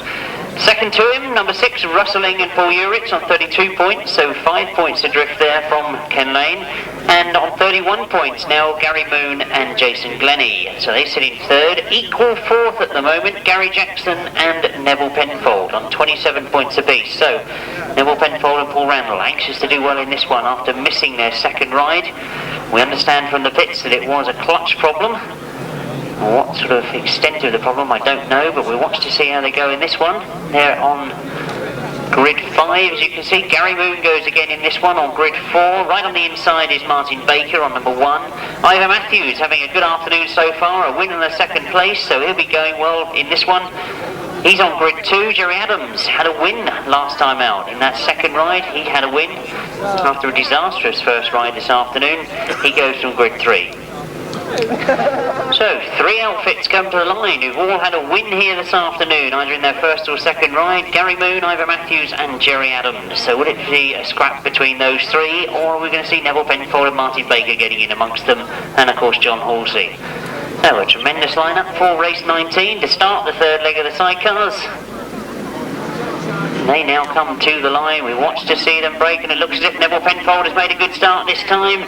Second to him, number 6, Russell Ing and Paul Urycz on 32 points, so 5 points adrift there from Ken Lane. And on 31 points now, Gary Moon and Jason Glennie. So they sit in third. Equal fourth at the moment, Gary Jackson and Neville Penfold on 27 points apiece. So Neville Penfold and Paul Randall anxious to do well in this one after missing their second ride. We understand from the pits that it was a clutch problem. What sort of extent of the problem, I don't know, but we'll watch to see how they go in this one. They're on grid 5, as you can see. Gary Moon goes again in this one on grid 4. Right on the inside is Martin Baker on number 1. Ivor Matthews having a good afternoon so far, a win in the second place, so he'll be going well in this one. He's on grid 2. Jerry Adams had a win last time out in that second ride. He had a win after a disastrous first ride this afternoon. He goes from grid 3. So, 3 outfits come to the line who've all had a win here this afternoon, either in their first or second ride. Gary Moon, Ivor Matthews and Jerry Adams. So will it be a scrap between those three, or are we going to see Neville Penfold and Martin Baker getting in amongst them, and of course John Halsey? So a tremendous lineup for race 19 to start the third leg of the sidecars. They now come to the line. We watch to see them break, and it looks as if Neville Penfold has made a good start this time.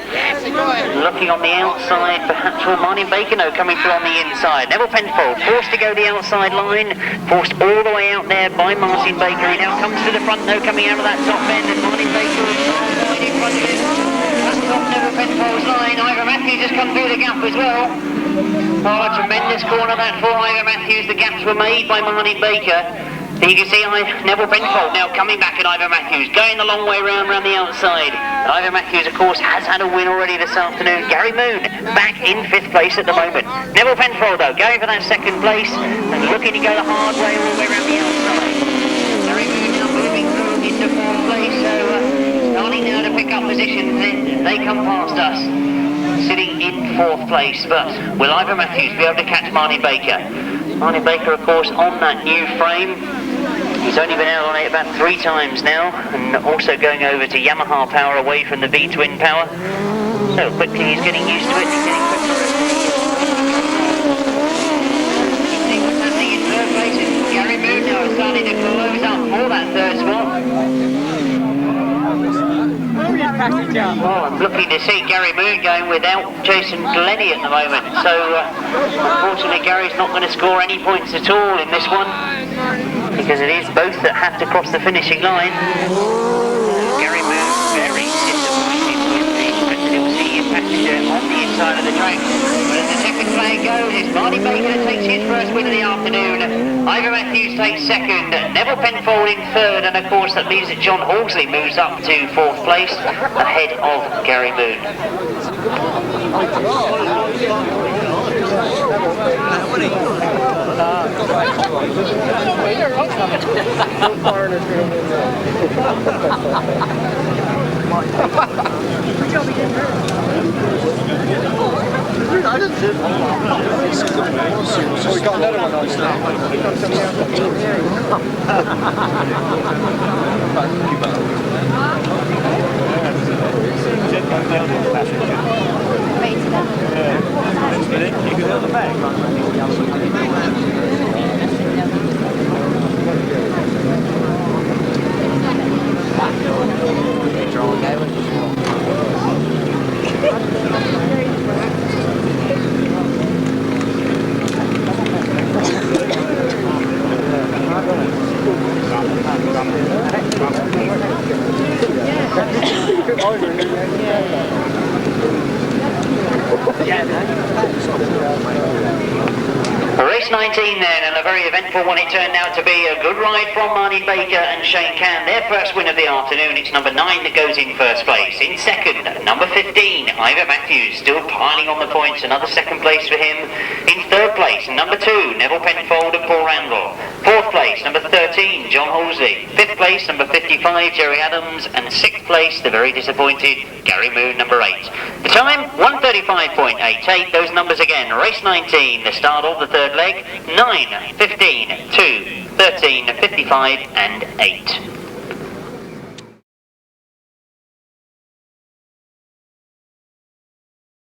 Looking on the outside, perhaps for Martin Baker, no, coming through on the inside. Neville Penfold forced to go the outside line, forced all the way out there by Martin Baker. He now comes to the front, no, coming out of that top end, and Martin Baker is right in front of him. That's off Neville Penfold's line. Ivor Matthews has come through the gap as well. Oh, a tremendous corner that for Ivor Matthews. The gaps were made by Martin Baker. You can see Neville Penfold now coming back at Ivor Matthews, going the long way round the outside. Ivor Matthews, of course, has had a win already this afternoon. Gary Moon back in 5th place at the moment. Neville Penfold, though, going for that 2nd place and looking to go the hard way all the way around the outside. Gary Moon now moving through into 4th place, so starting now to pick up positions. They come past us, sitting in 4th place. But will Ivor Matthews be able to catch Martin Baker? Martin Baker, of course, on that new frame. He's only been out on it about 3 times now, and also going over to Yamaha power away from the V-twin power. So quickly he's getting used to it. He's getting quicker. What's happening in 3rd place is Gary Moon now is starting to close up for that 3rd spot. Oh, I'm looking to see Gary Moon going without Jason Glennie at the moment. So unfortunately Gary's not going to score any points at all in this one, because because it is both that have to cross the finishing line. Gary Moon very disappointed with the still senior passenger on the inside of the track. But as the second flag goes, it's Marty Baker that takes his first win of the afternoon. Ivor Matthews takes second, Neville Penfold in third, and of course that means that John Horsley moves up to fourth place ahead of Gary Moon. So we got another one on Race 19 then, and a very eventful one it turned out to be. A good ride from Marty Baker and Shane Cann, their first win of the afternoon. It's number 9 that goes in first place. In second, number 15, Ivor Matthews, still piling on the points, another second place for him. In third place, number 2, Neville Penfold and Paul Randall. Fourth place, number 13, John Horsley. Fifth place, number 55, Jerry Adams. And sixth place, the very disappointed Gary Moon, number 8. The time, 1:35.88. Those numbers again. Race 19, the start of the third leg, 9, 15, 2, 13, 55 and 8.